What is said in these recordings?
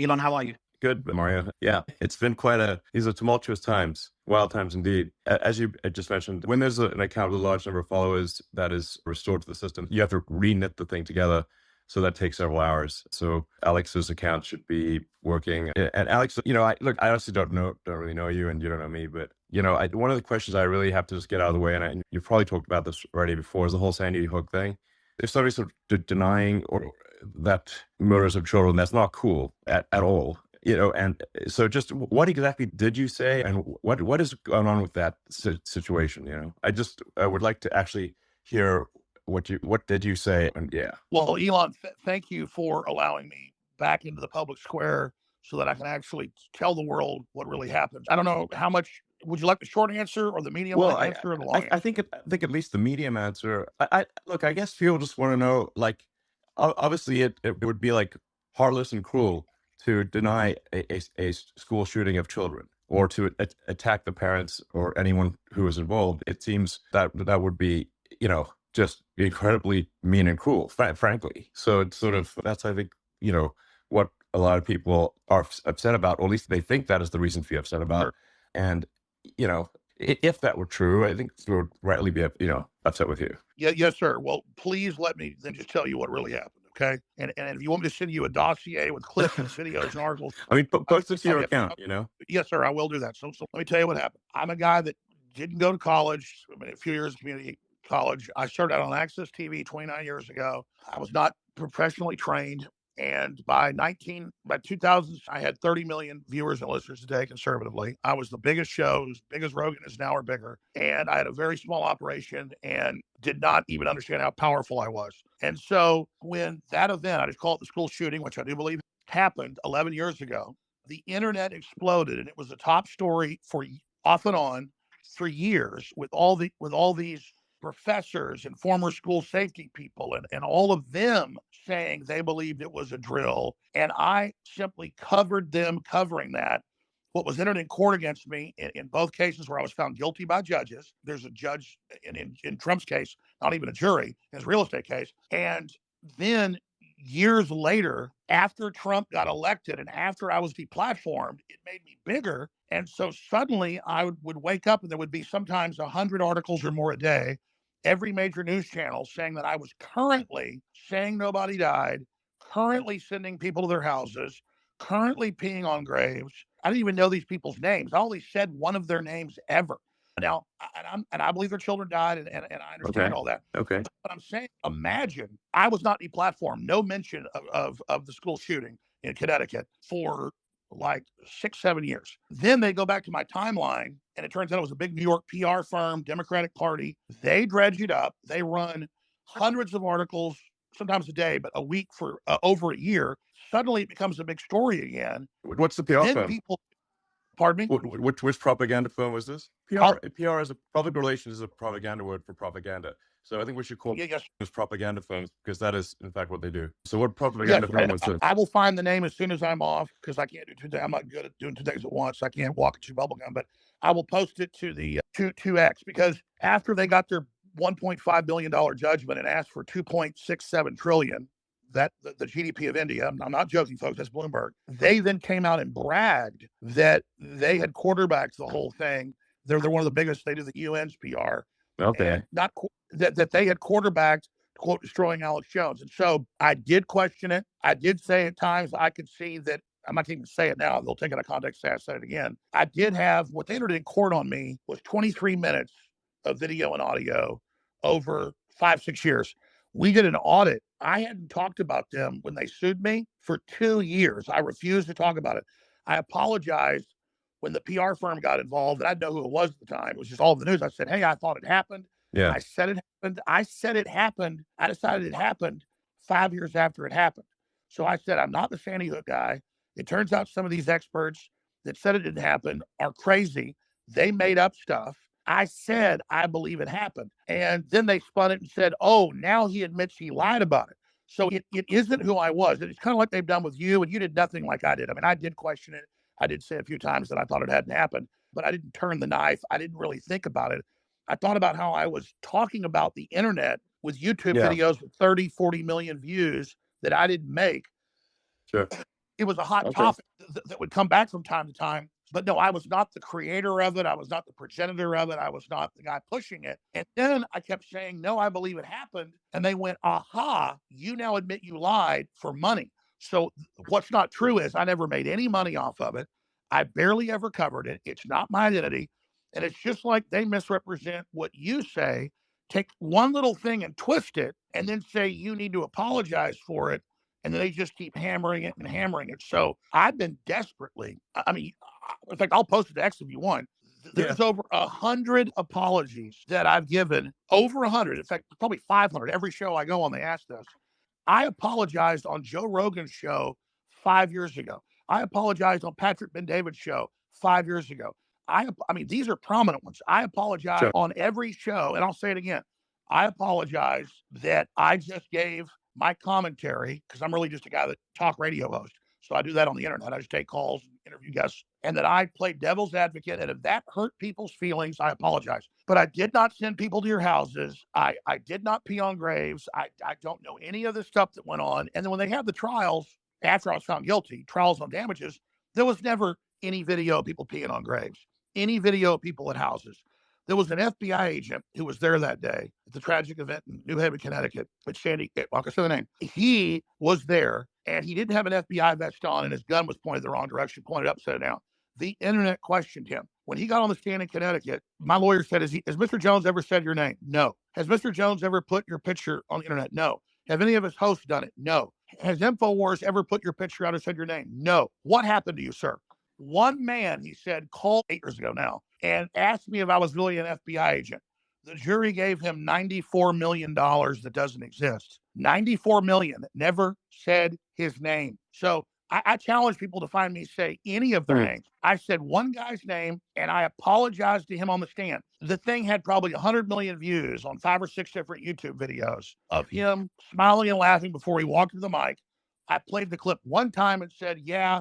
Elon, how are you? Good, Mario. Yeah, it's been these are tumultuous times, wild times indeed. As you just mentioned, when there's an account with a large number of followers that is restored to the system, you have to re-knit the thing together. So that takes several hours. So Alex's account should be working. And Alex, I honestly don't really know you, and you don't know me, but one of the questions I really have to just get out of the way, and you've probably talked about this already before, is the whole Sandy Hook thing. If somebody's sort of denying or that murders of children, that's not cool at all. And so just what exactly did you say, and what is going on with that situation? I would like to actually hear what did you say, and yeah. Well, Elon, thank you for allowing me back into the public square so that I can actually tell the world what really happened. I don't know how much. Would you like the short answer or the medium answer or the long answer? I think at least the medium answer. I look, I guess people just want to know, like, obviously it would be like heartless and cruel to deny a school shooting of children, or to attack the parents or anyone who is involved. It seems that would be, just incredibly mean and cruel, frankly. So it's sort of, that's, I think, what a lot of people are upset about, or at least they think that is the reason to be upset about. Sure. And, if that were true, I think we would rightly be, upset with you. Yeah, yes, sir. Well, please let me then just tell you what really happened. Okay. And if you want me to send you a dossier with clips and videos and articles. I mean, post it to your account, Yes, sir. I will do that. So let me tell you what happened. I'm a guy that didn't go to college. I mean, a few years of community college. I started out on Access TV 29 years ago. I was not professionally trained. And by 2000, I had 30 million viewers and listeners a day conservatively. I was the biggest show, as big as Rogan is now or bigger. And I had a very small operation and did not even understand how powerful I was. And so when that event, I just call it the school shooting, which I do believe happened 11 years ago, the internet exploded, and it was a top story for off and on for years with all these professors and former school safety people and all of them saying they believed it was a drill. And I simply covered them covering that. What was entered in court against me in both cases where I was found guilty by judges. There's a judge in Trump's case, not even a jury, in his real estate case. And then years later, after Trump got elected and after I was deplatformed, it made me bigger. And so suddenly I would wake up and there would be sometimes 100 articles or more a day, every major news channel saying that I was currently saying nobody died, currently sending people to their houses, currently peeing on graves. I didn't even know these people's names. I only said one of their names ever. Now, and I believe their children died, and I understand all that. Okay. But I'm saying, imagine I was not deplatformed, no mention of the school shooting in Connecticut for like 6-7 years. Then they go back to my timeline, and it turns out it was a big New York PR firm, Democratic Party. They dredge it up. They run hundreds of articles, sometimes a day, but a week for over a year. Suddenly it becomes a big story again. What's the PR firm? Pardon me? Which propaganda firm was this? PR is public relations is a propaganda word for propaganda. So I think we should call this propaganda firms, because that is, in fact, what they do. So what propaganda firm was this? I will find the name as soon as I'm off, because I can't do 2 days. I'm not good at doing 2 days at once. I can't walk and chew bubblegum, but I will post it to the 2X, because after they got their $1.5 billion judgment and asked for $2.67 trillion, that the GDP of India, I'm not joking, folks, that's Bloomberg. They then came out and bragged that they had quarterbacked the whole thing. They're one of the biggest. They do the UN's PR. Okay. Not that they had quarterbacked, quote, destroying Alex Jones. And so I did question it. I did say at times I could see that. I'm not even say it now. They'll take it out of context. Say I said it again. I did have what they entered in court on me was 23 minutes of video and audio over 5-6 years. We did an audit. I hadn't talked about them when they sued me for 2 years. I refused to talk about it. I apologized when the PR firm got involved, and I didn't know who it was at the time. It was just all over the news. I said, hey, I thought it happened. Yeah. I said it happened. I decided it happened 5 years after it happened. So I said, I'm not the Sandy Hook guy. It turns out some of these experts that said it didn't happen are crazy. They made up stuff. I said, I believe it happened. And then they spun it and said, oh, now he admits he lied about it. So it isn't who I was. It's kind of like they've done with you, and you did nothing like I did. I mean, I did question it. I did say a few times that I thought it hadn't happened, but I didn't turn the knife. I didn't really think about it. I thought about how I was talking about the internet with YouTube videos with 30, 40 million views that I didn't make. Sure. It was a hot Okay. topic that would come back from time to time. But no, I was not the creator of it. I was not the progenitor of it. I was not the guy pushing it. And then I kept saying, no, I believe it happened. And they went, aha, you now admit you lied for money. So what's not true is I never made any money off of it. I barely ever covered it. It's not my identity. And it's just like they misrepresent what you say, take one little thing and twist it, and then say you need to apologize for it. And then they just keep hammering it and hammering it. So I've been desperately, I mean, in fact, I'll post it to X if you want. There's over 100 apologies that I've given, over 100. In fact, probably 500. Every show I go on, they ask this. I apologized on Joe Rogan's show 5 years ago. I apologized on Patrick Ben-David's show 5 years ago. I mean, these are prominent ones. I apologize on every show, and I'll say it again. I apologize that I just gave my commentary, because I'm really just a guy that talk radio host. So I do that on the internet. I just take calls, interview guests, and that I played devil's advocate. And if that hurt people's feelings, I apologize. But I did not send people to your houses. I did not pee on graves. I don't know any of the stuff that went on. And then when they had the trials, after I was found guilty, trials on damages, there was never any video of people peeing on graves, any video of people at houses. There was an FBI agent who was there that day at the tragic event in New Haven, Connecticut, at Sandy, like I said the name. He was there, and he didn't have an FBI vest on, and his gun was pointed the wrong direction, pointed upside down. The internet questioned him. When he got on the stand in Connecticut, my lawyer said, has Mr. Jones ever said your name? No. Has Mr. Jones ever put your picture on the internet? No. Have any of his hosts done it? No. Has InfoWars ever put your picture out or said your name? No. What happened to you, sir? One man, he said, called 8 years ago now and asked me if I was really an FBI agent. The jury gave him $94 million that doesn't exist. $94 million that never said his name. So I challenge people to find me say any of their names. I said one guy's name, and I apologized to him on the stand. The thing had probably 100 million views on 5 or 6 different YouTube videos of him smiling and laughing before he walked to the mic. I played the clip one time and said, yeah,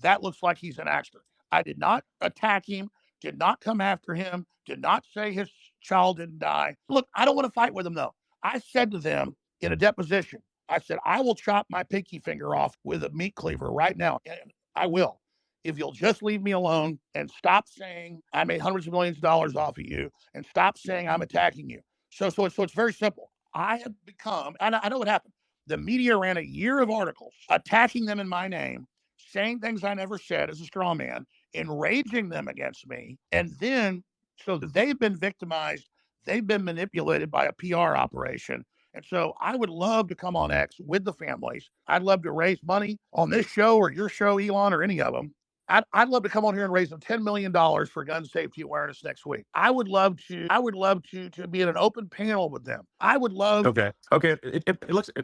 that looks like he's an actor. I did not attack him, did not come after him, did not say his child didn't die. Look, I don't want to fight with him, though. I said to them in a deposition, I said, I will chop my pinky finger off with a meat cleaver right now. And I will. If you'll just leave me alone and stop saying I made hundreds of millions of dollars off of you and stop saying I'm attacking you. So it's very simple. I have become, and I know what happened. The media ran a year of articles attacking them in my name, saying things I never said as a straw man, enraging them against me. And then, so they've been victimized. They've been manipulated by a PR operation. And so I would love to come on X with the families. I'd love to raise money on this show or your show, Elon, or any of them. I'd love to come on here and raise them $10 million for gun safety awareness next week. I would love to be in an open panel with them. I would love. Okay. It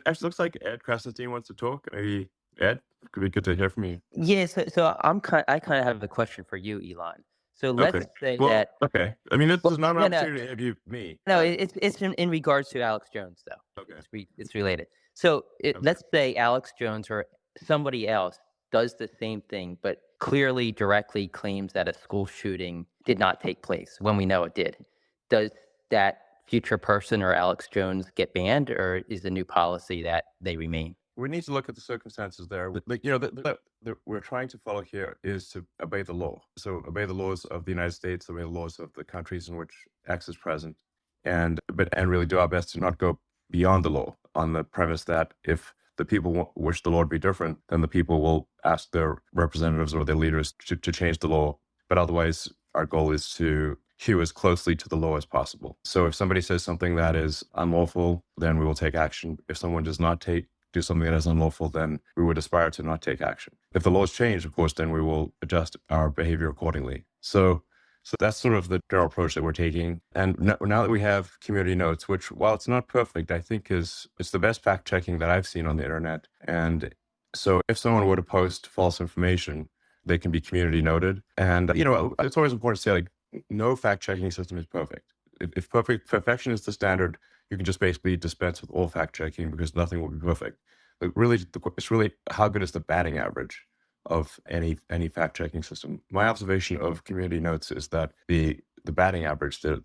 actually looks like Ed Krasenstein wants to talk. Maybe Ed, could be good to hear from you. Yeah, so I kind of have a question for you, Elon. So let's say that. Okay. I mean, this is not an opportunity to interview me. No, it's in regards to Alex Jones, though. Okay. It's related. So let's say Alex Jones or somebody else does the same thing, but clearly directly claims that a school shooting did not take place when we know it did. Does that future person or Alex Jones get banned, or is the new policy that they remain? We need to look at the circumstances there. Like, we're trying to follow here is to obey the law. So obey the laws of the United States, obey the laws of the countries in which X is present, and really do our best to not go beyond the law on the premise that if the people wish the law to be different, then the people will ask their representatives or their leaders to change the law. But otherwise, our goal is to hew as closely to the law as possible. So if somebody says something that is unlawful, then we will take action. If someone does not do something that is unlawful, then we would aspire to not take action. If the laws change, of course, then we will adjust our behavior accordingly. So that's sort of the general approach that we're taking. And now that we have community notes, which, while it's not perfect, I think it's the best fact checking that I've seen on the internet. And so if someone were to post false information, they can be community noted. And, it's always important to say, like, no fact checking system is perfect. If perfection is the standard, you can just basically dispense with all fact checking because nothing will be perfect. But really, it's really how good is the batting average of any fact checking system. My observation of community notes is that the batting average, the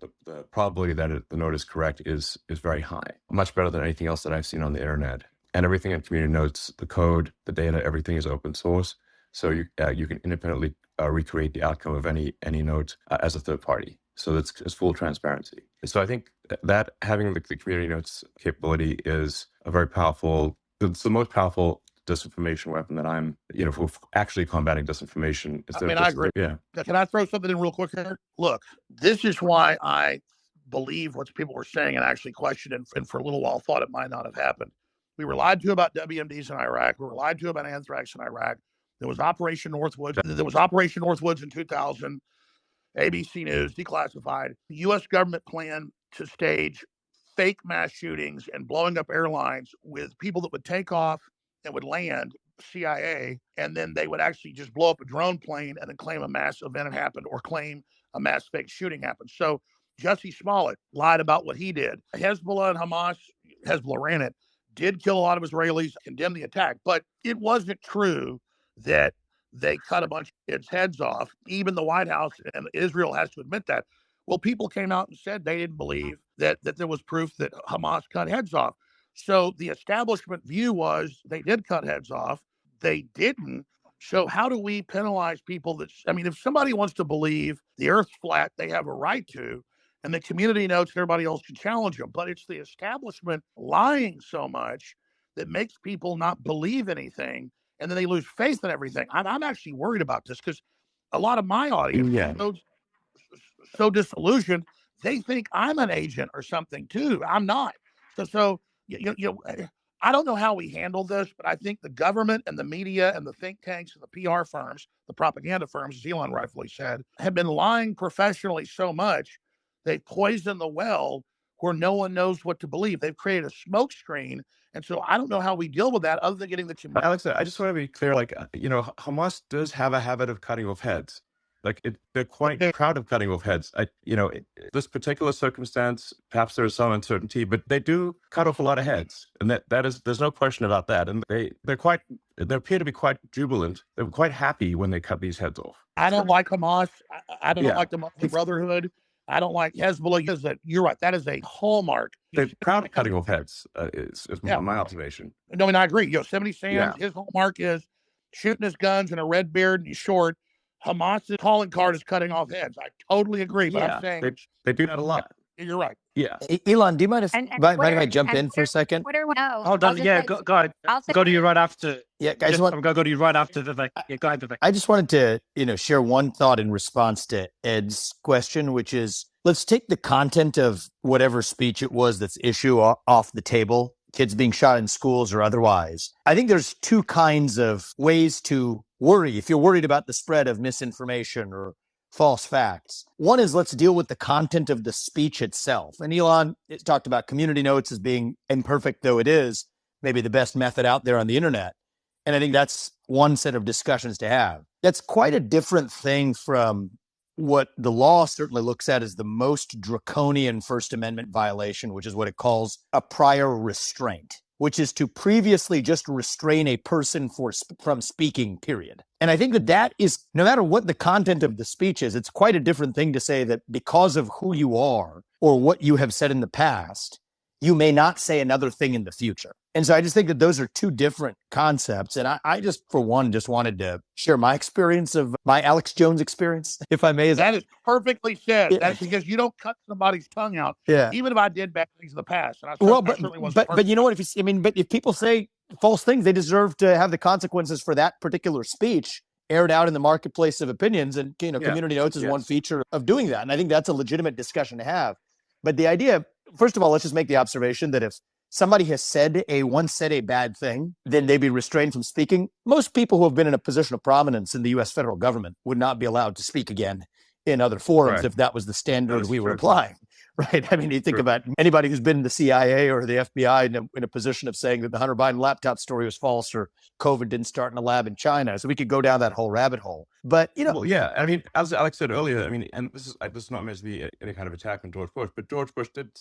probability that the note is correct is very high, much better than anything else that I've seen on the internet. and everything in community notes, the code, the data, everything is open source. So you can independently recreate the outcome of any note as a third party. So it's full transparency. So I think that having the community notes capability is a very powerful. It's the most powerful disinformation weapon that I'm, for actually combating disinformation. I agree. Yeah. Can I throw something in real quick here? Look, this is why I believe what people were saying and actually questioned and for a little while thought it might not have happened. We were lied to about WMDs in Iraq. We were lied to about anthrax in Iraq. There was Operation Northwoods in 2000. ABC News, declassified. The U.S. government planned to stage fake mass shootings and blowing up airlines with people that would take off and would land, CIA, and then they would actually just blow up a drone plane and then claim a mass event had happened or claim a mass fake shooting happened. So Jussie Smollett lied about what he did. Hezbollah and Hamas, Hezbollah ran it, did kill a lot of Israelis, condemned the attack, but it wasn't true that they cut a bunch of kids' heads off. Even the White House and Israel has to admit that. Well, people came out and said they didn't believe that there was proof that Hamas cut heads off. So the establishment view was they did cut heads off. They didn't. So how do we penalize people if somebody wants to believe the earth's flat, they have a right to, and the community notes everybody else can challenge them. But it's the establishment lying so much that makes people not believe anything, and then they lose faith in everything. I'm actually worried about this because a lot of my audience is so disillusioned, they think I'm an agent or something too. I'm not. So I don't know how we handle this, but I think the government and the media and the think tanks and the PR firms, the propaganda firms, as Elon rightfully said, have been lying professionally so much, they poisoned the well where no one knows what to believe. They've created a smoke screen. And so I don't know how we deal with that other than getting the community. Alex, I just want to be clear, Hamas does have a habit of cutting off heads. They're quite proud of cutting off heads. This particular circumstance, perhaps there is some uncertainty, but they do cut off a lot of heads, and there's no question about that. And they appear to be quite jubilant. They're quite happy when they cut these heads off. I don't like Hamas. I don't like the Muslim Brotherhood. I don't like Hezbollah. You're right. That is a hallmark. They're proud of cutting off heads. Is my observation. No, I agree. Yosemite Sam, his hallmark is shooting his guns and a red beard and he's short. Hamas's calling card is cutting off heads. I totally agree, but I'm saying they do that a lot. You're right. Yeah. Elon, do you mind if I jump in for a second? Hold on. Yeah, go ahead. I'll go to you right after. Yeah, guys, I'm going to go to you right after Vivek. Yeah, go ahead, Vivek. I just wanted to, share one thought in response to Ed's question, which is, let's take the content of whatever speech it was that's issue off the table, kids being shot in schools or otherwise. I think there's two kinds of ways to worry if you're worried about the spread of misinformation or false facts. One is, let's deal with the content of the speech itself. And Elon talked about community notes as being, imperfect though it is, maybe the best method out there on the internet. And I think that's one set of discussions to have. That's quite a different thing from what the law certainly looks at as the most draconian First Amendment violation, which is what it calls a prior restraint, which is to previously just restrain a person from speaking, period. And I think that is, no matter what the content of the speech is, it's quite a different thing to say that because of who you are or what you have said in the past, you may not say another thing in the future. And so I just think that those are two different concepts. And I just, for one, just wanted to share my experience of my Alex Jones experience, if I may. That is perfectly said. Yeah. That's because you don't cut somebody's tongue out. Yeah. Even if I did bad things in the past. And but you know what? If people say false things, they deserve to have the consequences for that particular speech aired out in the marketplace of opinions. And, community notes is one feature of doing that. And I think that's a legitimate discussion to have. But the idea, first of all, let's just make the observation that if somebody has once said a bad thing, then they be restrained from speaking. Most people who have been in a position of prominence in the U.S. federal government would not be allowed to speak again in other forums if that was the standard we were applying. Right. I mean, you think about anybody who's been in the CIA or the FBI in a position of saying that the Hunter Biden laptop story was false or COVID didn't start in a lab in China. So we could go down that whole rabbit hole. But, Well, yeah. I mean, as Alex said earlier, and this is not meant to be any kind of attack on George Bush, but George Bush II did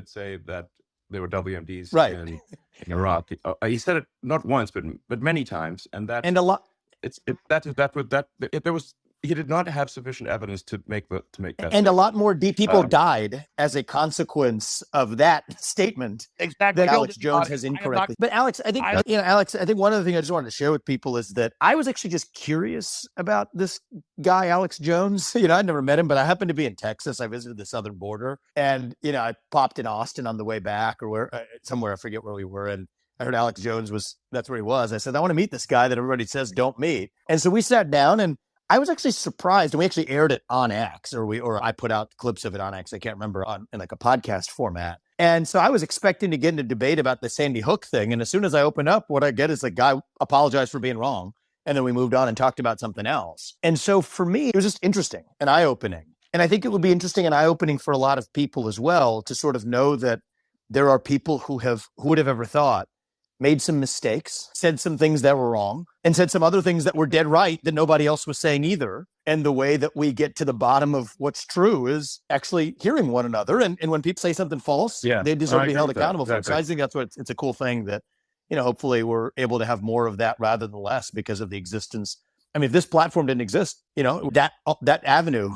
say that there were WMDs in Iraq. He said it not once, but many times. And that, and a lot. There was he did not have sufficient evidence to make that. And statement. a lot more people died as a consequence of that statement. Exactly. That Alex Jones has incorrectly. But Alex, I think one other thing I just wanted to share with people is that I was actually just curious about this guy, Alex Jones. I'd never met him, but I happened to be in Texas. I visited the southern border, and I popped in Austin on the way back, or somewhere, I forget where we were, and I heard Alex Jones that's where he was. I said, I want to meet this guy that everybody says don't meet. And so we sat down, and I was actually surprised, and we actually aired it on X, or I put out clips of it on X. I can't remember, in like a podcast format. And so I was expecting to get in a debate about the Sandy Hook thing. And as soon as I open up, what I get is like, guy apologized for being wrong. And then we moved on and talked about something else. And so for me, it was just interesting and eye-opening. And I think it would be interesting and eye-opening for a lot of people as well to sort of know that there are people who would have ever thought, made some mistakes, said some things that were wrong, and said some other things that were dead right that nobody else was saying either. And the way that we get to the bottom of what's true is actually hearing one another. And when people say something false, they deserve to be held accountable for it. So I think that's it's a cool thing that, hopefully we're able to have more of that rather than less because of the existence. I mean, if this platform didn't exist, that avenue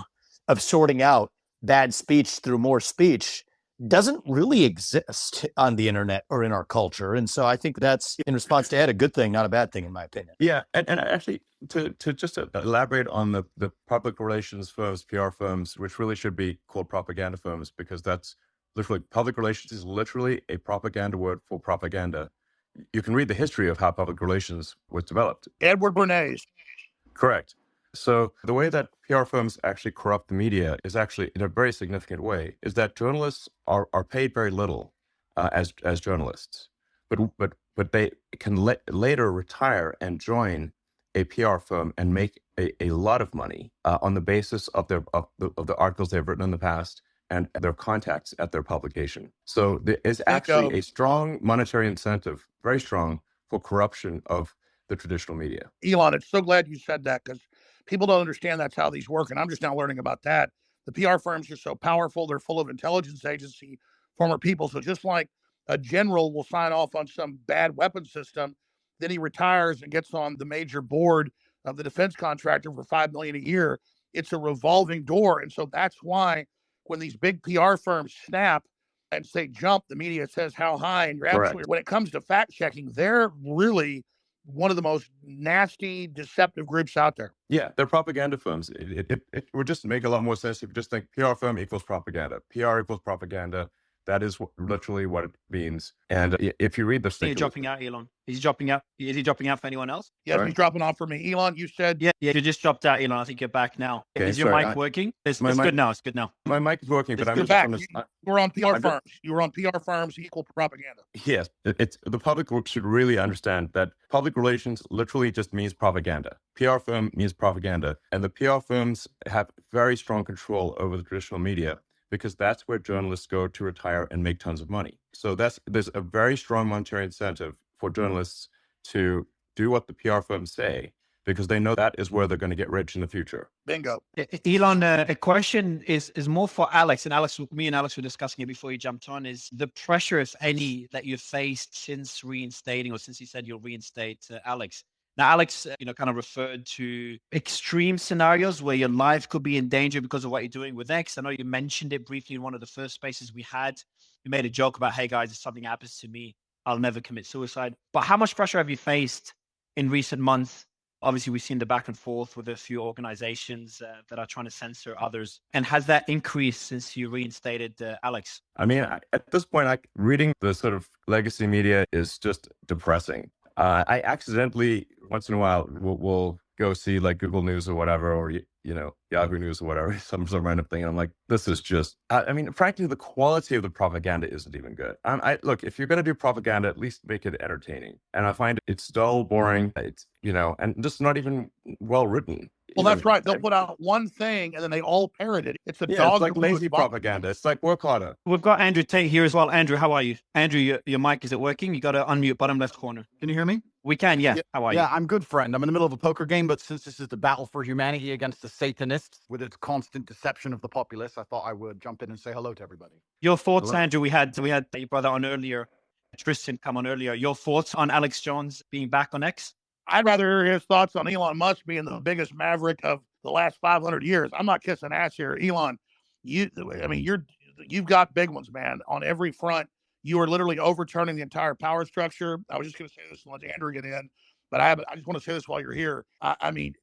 of sorting out bad speech through more speech doesn't really exist on the internet or in our culture. And so I think that's, in response to Ed, a good thing, not a bad thing, in my opinion. Yeah. And actually, to just elaborate on the public relations firms, PR firms, which really should be called propaganda firms, because that's literally, public relations is literally a propaganda word for propaganda. You can read the history of how public relations was developed. Edward Bernays. Correct. So the way that PR firms actually corrupt the media is actually, in a very significant way, is that journalists are paid very little as journalists, but they can later retire and join a PR firm and make a lot of money on the basis of the articles they've written in the past and their contacts at their publication. So there is actually a strong monetary incentive, very strong, for corruption of the traditional media. Elon, it's so glad you said that, because people don't understand that's how these work, and I'm just now learning about that. The PR firms are so powerful. They're full of intelligence agency former people. So just like a general will sign off on some bad weapon system, then he retires and gets on the major board of the defense contractor for $5 million a year. It's a revolving door. And so that's why when these big PR firms snap and say jump, the media says how high. And you're absolutely, when it comes to fact checking, they're really one of the most nasty, deceptive groups out there. Yeah, they're propaganda firms. It would just make a lot more sense if you just think PR firm equals propaganda. PR equals propaganda. That is literally what it means. And if you read the thing, dropping out, Elon. Is he dropping out? Is he dropping out for anyone else? Yes, he's dropping off for me. Elon, you said. Yeah, you just dropped out, Elon. I think you're back now. Okay, is your mic working? It's good now. It's good now. My mic is working, but I'm just back. You were on PR firms. You were on PR firms equal propaganda. Yes, the public should really understand that public relations literally just means propaganda. PR firm means propaganda, and the PR firms have very strong control over the traditional media, because that's where journalists go to retire and make tons of money. So there's a very strong monetary incentive for journalists to do what the PR firms say, because they know that is where they're going to get rich in the future. Bingo. Elon, a question is more for Alex. And Alex, me and Alex were discussing it before you jumped on, is the pressure, if any, that you've faced since reinstating, or since you said you'll reinstate Alex. Now, Alex, kind of referred to extreme scenarios where your life could be in danger because of what you're doing with X. I know you mentioned it briefly in one of the first spaces we had. You made a joke about, hey, guys, if something happens to me, I'll never commit suicide. But how much pressure have you faced in recent months? Obviously, we've seen the back and forth with a few organizations that are trying to censor others. And has that increased since you reinstated Alex? I mean, at this point, reading the sort of legacy media is just depressing. I accidentally, once in a while, will go see like Google News or whatever, or Yahoo News or whatever, some random thing. And I'm like, this is just, I mean, frankly, the quality of the propaganda isn't even good. Look, if you're going to do propaganda, at least make it entertaining. And I find it's dull, boring, it's, and just not even well written. Well, that's right. They'll put out one thing and then they all parrot it. It's dog. It's like lazy propaganda. It's like work harder. We've got Andrew Tate here as well. Andrew, how are you? Andrew, your mic, is it working? You got to unmute bottom left corner. Can you hear me? We can, yeah. How are you? Yeah, I'm good, friend. I'm in the middle of a poker game, but since this is the battle for humanity against the Satanists with its constant deception of the populace, I thought I would jump in and say hello to everybody. Your thoughts, hello? Andrew? We had your brother on earlier, Tristan, come on earlier. Your thoughts on Alex Jones being back on X? I'd rather hear his thoughts on Elon Musk being the biggest maverick of the last 500 years. I'm not kissing ass here, Elon. You've got big ones, man, on every front. You are literally overturning the entire power structure. I was just going to say this and let Andrew get in, but I just want to say this while you're here.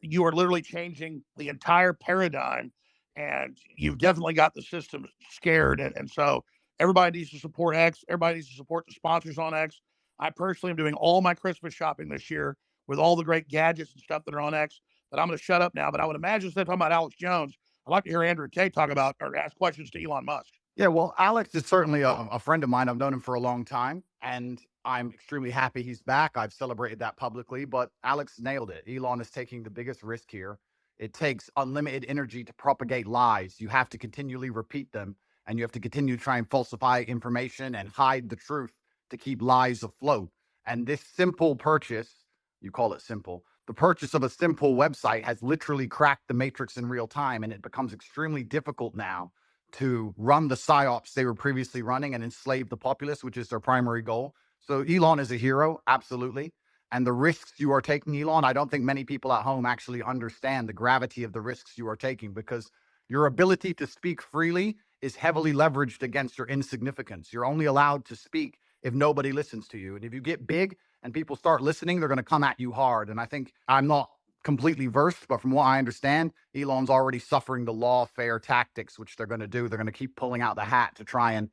You are literally changing the entire paradigm, and you've definitely got the system scared. And so everybody needs to support X. Everybody needs to support the sponsors on X. I personally am doing all my Christmas shopping this year with all the great gadgets and stuff that are on X. But I'm going to shut up now. But I would imagine, instead of talking about Alex Jones, I'd like to hear Andrew Tate talk about or ask questions to Elon Musk. Yeah, well, Alex is certainly a friend of mine. I've known him for a long time, and I'm extremely happy he's back. I've celebrated that publicly, but Alex nailed it. Elon is taking the biggest risk here. It takes unlimited energy to propagate lies. You have to continually repeat them, and you have to continue to try and falsify information and hide the truth to keep lies afloat. And this simple purchase, you call it simple, the purchase of a simple website has literally cracked the matrix in real time, and it becomes extremely difficult now to run the psyops they were previously running and enslave the populace, which is their primary goal. So Elon is a hero, absolutely. And the risks you are taking, Elon, I don't think many people at home actually understand the gravity of the risks you are taking, because your ability to speak freely is heavily leveraged against your insignificance. You're only allowed to speak if nobody listens to you. And if you get big and people start listening, they're going to come at you hard. And I think, I'm not completely versed, but from what I understand, Elon's already suffering the lawfare tactics, which they're going to do. They're going to keep pulling out the hat to try and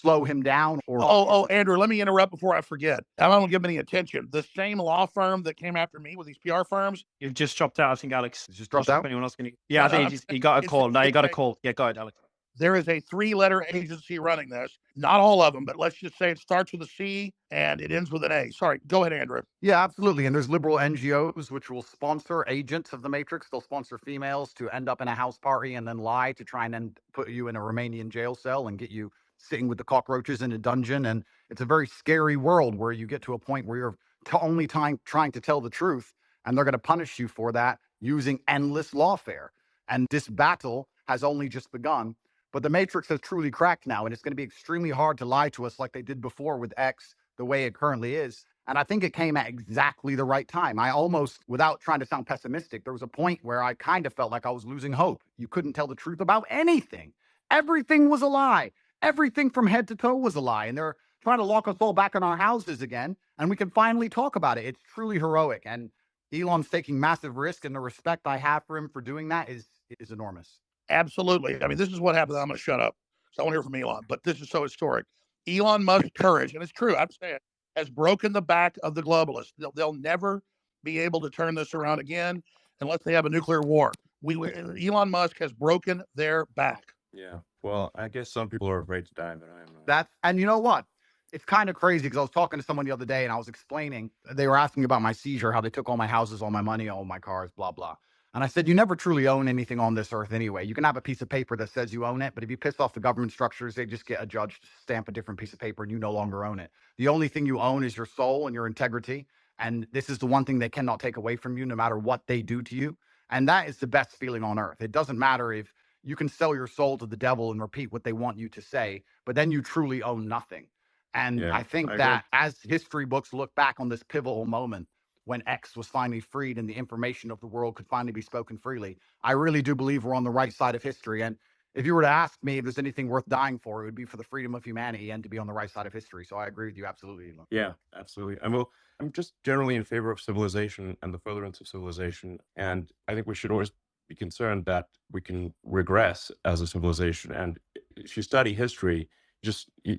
slow him down. Or Andrew, let me interrupt before I forget. I don't give any attention. The same law firm that came after me with these PR firms. You've just dropped out, I think, Alex. Just dropped out? Anyone else can? Yeah, I think he got a call. No, he got a call. Yeah, go ahead, Alex. There is a 3-letter agency running this. Not all of them, but let's just say it starts with a C and it ends with an A. Sorry, go ahead, Andrew. Yeah, absolutely. And there's liberal NGOs which will sponsor agents of the Matrix. They'll sponsor females to end up in a house party and then lie to try and then put you in a Romanian jail cell and get you sitting with the cockroaches in a dungeon. And it's a very scary world where you get to a point where you're only trying to tell the truth, and they're going to punish you for that using endless lawfare. And this battle has only just begun. But the Matrix has truly cracked now, and it's going to be extremely hard to lie to us like they did before with X, the way it currently is. And I think it came at exactly the right time. I almost, without trying to sound pessimistic, there was a point where I kind of felt like I was losing hope. You couldn't tell the truth about anything. Everything was a lie. Everything from head to toe was a lie. And they're trying to lock us all back in our houses again, and we can finally talk about it. It's truly heroic. And Elon's taking massive risk, and the respect I have for him for doing that is enormous. Absolutely. I mean, this is what happened. I'm going to shut up. So I want to hear from Elon, but this is so historic. Elon Musk's courage, and it's true, I'm saying, has broken the back of the globalists. They'll never be able to turn this around again unless they have a nuclear war. Elon Musk has broken their back. Yeah. Well, I guess some people are afraid to die, but I am not. And you know what? It's kind of crazy because I was talking to someone the other day and I was explaining, they were asking about my seizure, how they took all my houses, all my money, all my cars, blah, blah. And I said, you never truly own anything on this earth anyway. You can have a piece of paper that says you own it, but if you piss off the government structures, they just get a judge to stamp a different piece of paper and you no longer own it. The only thing you own is your soul and your integrity. And this is the one thing they cannot take away from you, no matter what they do to you. And that is the best feeling on earth. It doesn't matter if you can sell your soul to the devil and repeat what they want you to say, but then you truly own nothing. And I think that as history books look back on this pivotal moment, when X was finally freed and the information of the world could finally be spoken freely, I really do believe we're on the right side of history. And if you were to ask me if there's anything worth dying for, it would be for the freedom of humanity and to be on the right side of history. So I agree with you absolutely. Yeah, absolutely. I'm just generally in favor of civilization and the furtherance of civilization. And I think we should always be concerned that we can regress as a civilization. And if you study history, you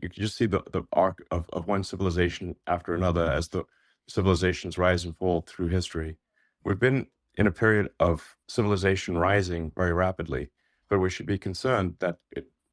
just see the arc of one civilization after another as the civilizations rise and fall through history. We've been in a period of civilization rising very rapidly, but we should be concerned that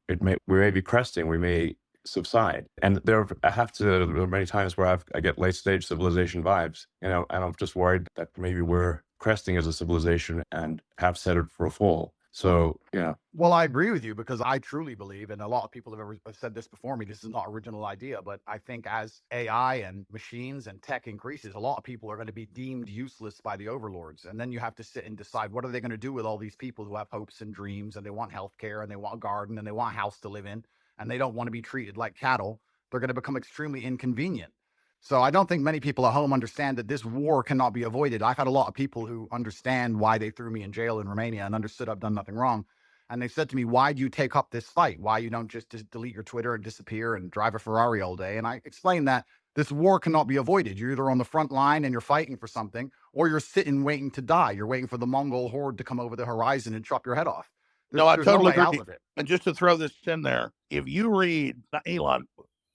we may be cresting, we may subside. And there are many times where I get late stage civilization vibes, and I'm just worried that maybe we're cresting as a civilization and have set it for a fall. So, yeah. Well, I agree with you because I truly believe, and a lot of people have said this before me, this is not original idea, but I think as AI and machines and tech increases, a lot of people are going to be deemed useless by the overlords. And then you have to sit and decide, what are they going to do with all these people who have hopes and dreams, and they want healthcare, and they want a garden, and they want a house to live in, and they don't want to be treated like cattle. They're going to become extremely inconvenient. So I don't think many people at home understand that this war cannot be avoided. I've had a lot of people who understand why they threw me in jail in Romania and understood I've done nothing wrong. And they said to me, why do you take up this fight? Why you don't just delete your Twitter and disappear and drive a Ferrari all day? And I explained that this war cannot be avoided. You're either on the front line and you're fighting for something, or you're sitting waiting to die. You're waiting for the Mongol horde to come over the horizon and chop your head off. I There's totally no way out agree. of it. And just to throw this in there, if you read Elon,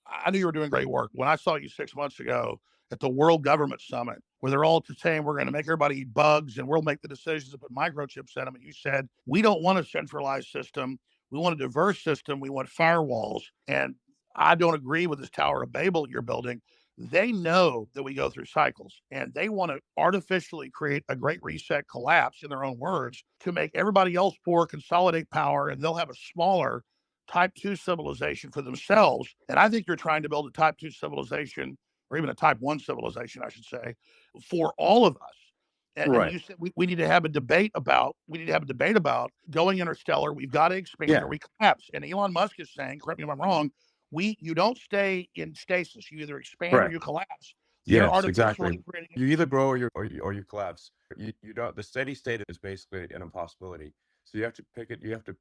I knew you were doing great work. When I saw you 6 months ago at the World Government Summit, where they're all saying we're going to make everybody eat bugs and we'll make the decisions to put microchips in them, and you said, we don't want a centralized system. We want a diverse system. We want firewalls. And I don't agree with this Tower of Babel you're building. They know that we go through cycles, and they want to artificially create a great reset collapse, in their own words, to make everybody else poor, consolidate power, and they'll have a smaller type 2 civilization for themselves. And I think you're trying to build a type 2 civilization, or even a type 1 civilization, I should say, for all of us. And you said we need to have a debate about going interstellar. We've got to expand or we collapse. And Elon Musk is saying, correct me if I'm wrong, you don't stay in stasis. You either expand or you collapse. Yes, exactly. You either grow or you collapse. You don't. The steady state is basically an impossibility. So you have to pick it. You have to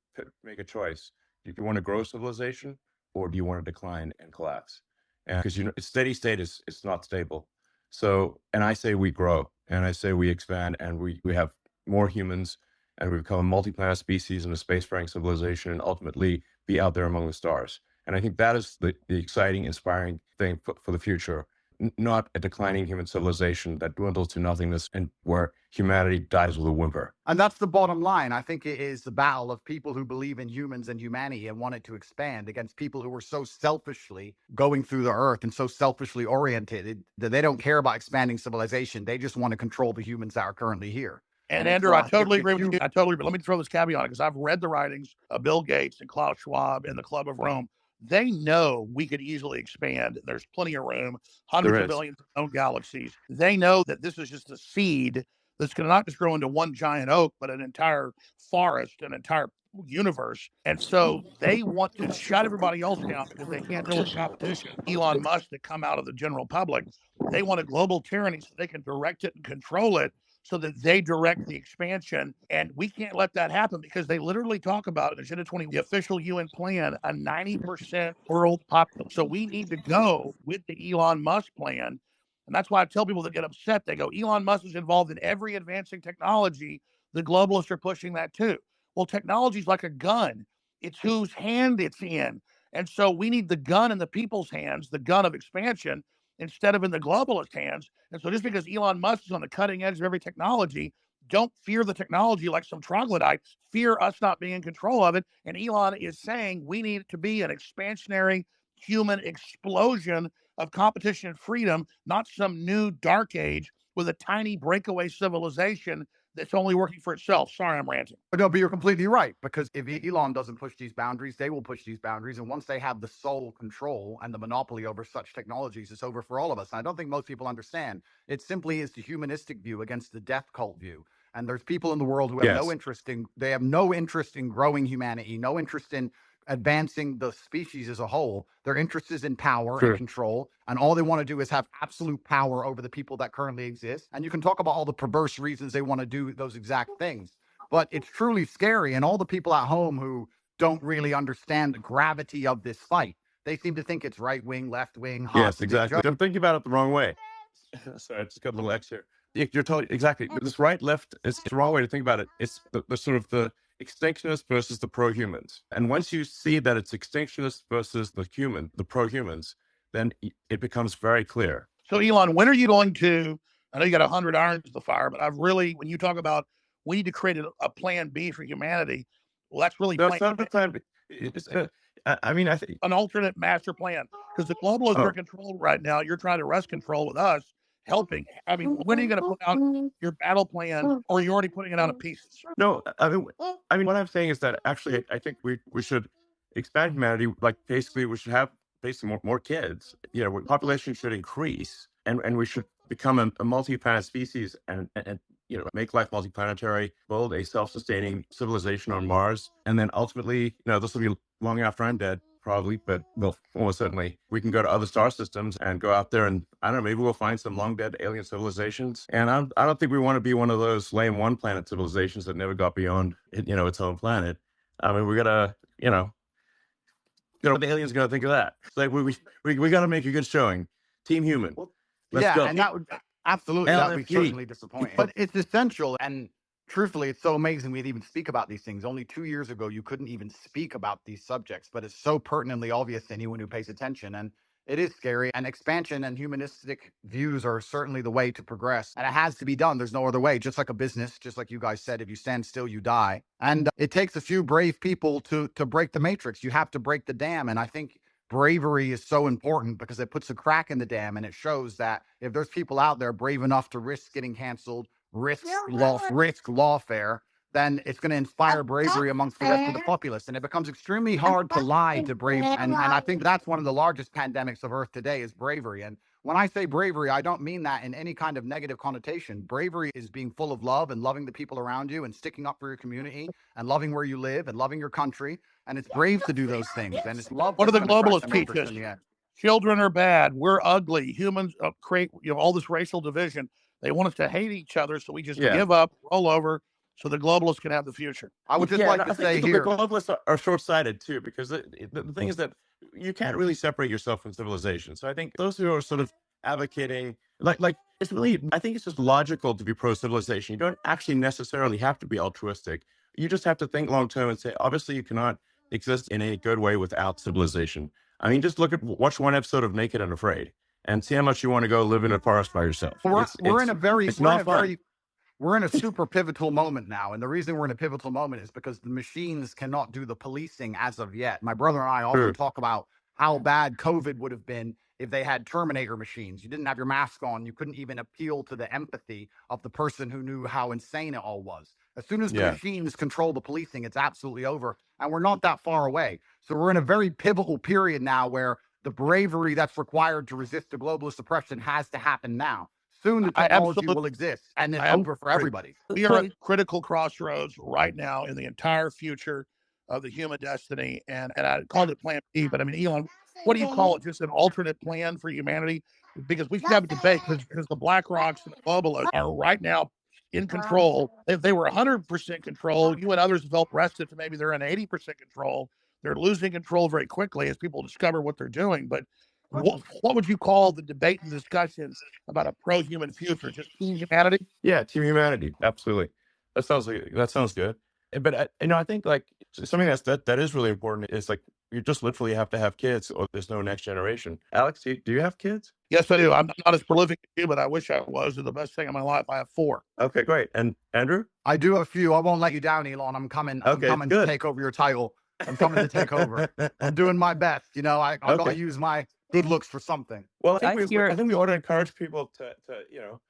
make a choice. Do you want to grow civilization, or do you want to decline and collapse? And because steady state is it's not stable. So, and I say we grow, and I say we expand, and we have more humans, and we become a multi-planet species and a spacefaring civilization, and ultimately be out there among the stars. And I think that is the exciting, inspiring thing for the future, not a declining human civilization that dwindles to nothingness and where humanity dies with a whimper. And that's the bottom line. I think it is the battle of people who believe in humans and humanity and want it to expand against people who are so selfishly going through the earth and so selfishly oriented that they don't care about expanding civilization. They just want to control the humans that are currently here. And Andrew, I totally agree with you. I totally agree. Let me throw this caveat on it, because I've read the writings of Bill Gates and Klaus Schwab and the Club of Rome. They know we could easily expand. There's plenty of room, hundreds of billions of known galaxies. They know that this is just a seed that's going to not just grow into one giant oak, but an entire forest, an entire universe. And so they want to shut everybody else down because they can't deal with competition. Elon Musk, that come out of the general public, they want a global tyranny so they can direct it and control it, so that they direct the expansion. And we can't let that happen, because they literally talk about it in Agenda 20, the official UN plan, a 90% world population. So we need to go with the Elon Musk plan. And that's why I tell people that get upset, they go, Elon Musk is involved in every advancing technology. The globalists are pushing that too. Well, technology is like a gun. It's whose hand it's in. And so we need the gun in the people's hands, the gun of expansion, instead of in the globalist hands. And so just because Elon Musk is on the cutting edge of every technology, don't fear the technology like some troglodyte. Fear us not being in control of it. And Elon is saying we need it to be an expansionary human explosion of competition and freedom, not some new dark age with a tiny breakaway civilization that's only working for itself. Sorry, I'm ranting. No, but you're completely right, because if Elon doesn't push these boundaries, they will push these boundaries. And once they have the sole control and the monopoly over such technologies, it's over for all of us. And I don't think most people understand. It simply is the humanistic view against the death cult view. And there's people in the world who have no interest in growing humanity, no interest in advancing the species as a whole. Their interest is in power and control, and all they want to do is have absolute power over the people that currently exist. And you can talk about all the perverse reasons they want to do those exact things, but it's truly scary. And all the people at home who don't really understand the gravity of this fight, they seem to think it's right wing, left wing. Yes, exactly. I'm thinking about it the wrong way. Sorry, I just got a little X here. You're totally exactly. This right, left, it's the wrong way to think about it. It's the sort of the extinctionists versus the pro-humans. And once you see that it's extinctionists versus the pro-humans, then it becomes very clear. So Elon, when are you going to, I know you got 100 irons to the fire, but when you talk about we need to create a plan B for humanity, well, that's really not a plan B. I think an alternate master plan, because the globalists are controlled right now. You're trying to wrest control with us, helping. I mean, when are you going to put out your battle plan, or are you already putting it out in pieces? No, I mean, what I'm saying is that actually, I think we should expand humanity. Like basically, we should have basically more kids. You know, population should increase, and we should become a multi-planet species, and make life multiplanetary, build a self-sustaining civilization on Mars, and then ultimately, this will be long after I'm dead. probably, but well, almost certainly we can go to other star systems and go out there and, I don't know, maybe we'll find some long dead alien civilizations. And I don't think we want to be one of those lame one planet civilizations that never got beyond, its own planet. I mean, we gotta, the aliens gonna think of that. It's like we got to make a good showing. Team Human. Let's go. And that would absolutely that would be certainly disappointing. But it's essential, and truthfully, it's so amazing we'd even speak about these things. Only 2 years ago, you couldn't even speak about these subjects, but it's so pertinently obvious to anyone who pays attention. And it is scary, and expansion and humanistic views are certainly the way to progress, and it has to be done. There's no other way. Just like a business, just like you guys said, if you stand still, you die. And it takes a few brave people to break the matrix. You have to break the dam, and I think bravery is so important because it puts a crack in the dam, and it shows that if there's people out there brave enough to risk getting canceled, risk lawfare, then it's going to inspire bravery amongst the rest of the populace. And it becomes extremely hard to lie to brave. And I think that's one of the largest pandemics of Earth today is bravery. And when I say bravery, I don't mean that in any kind of negative connotation. Bravery is being full of love and loving the people around you and sticking up for your community and loving where you live and loving your country. And it's brave to do those things. And it's love. What do the globalists teach us? Children are bad. We're ugly. Humans create all this racial division. They want us to hate each other, so we just give up, roll over, so the globalists can have the future. I would just like to say here, the globalists are short-sighted too, because the thing is that you can't really separate yourself from civilization. So I think those who are sort of advocating, like it's really, I think it's just logical to be pro-civilization. You don't actually necessarily have to be altruistic. You just have to think long-term and say, obviously, you cannot exist in a good way without civilization. I mean, just watch one episode of Naked and Afraid and see how much you want to go live in a forest by yourself. We're in a super pivotal moment now. And the reason we're in a pivotal moment is because the machines cannot do the policing as of yet. My brother and I often talk about how bad COVID would have been if they had Terminator machines. You didn't have your mask on. You couldn't even appeal to the empathy of the person who knew how insane it all was. As soon as the machines control the policing, it's absolutely over. And we're not that far away. So we're in a very pivotal period now where the bravery that's required to resist the globalist oppression has to happen now. Soon the technology will exist, and it's over for everybody. We are at critical crossroads right now in the entire future of the human destiny. And I called it Plan B, but I mean, Elon, what do you call it? Just an alternate plan for humanity? Because we should have a debate because the Black Rocks and the globalists are right now in control. If they were 100% control, you and others felt rested to maybe they're in 80% control. They're losing control very quickly as people discover what they're doing. But what would you call the debate and discussions about a pro-human future? Just team humanity? Yeah, team humanity. Absolutely. That sounds good. But I think like something that is really important is like you just literally have to have kids, or there's no next generation. Alex, do you have kids? Yes, I do. I'm not as prolific as you, but I wish I was. They're the best thing in my life. I have 4. Okay, great. And Andrew? I do a few. I won't let you down, Elon. I'm coming to take over your title. I'm coming to take over. I'm doing my best. I got to use my good looks for something. Well, I think we ought to encourage people to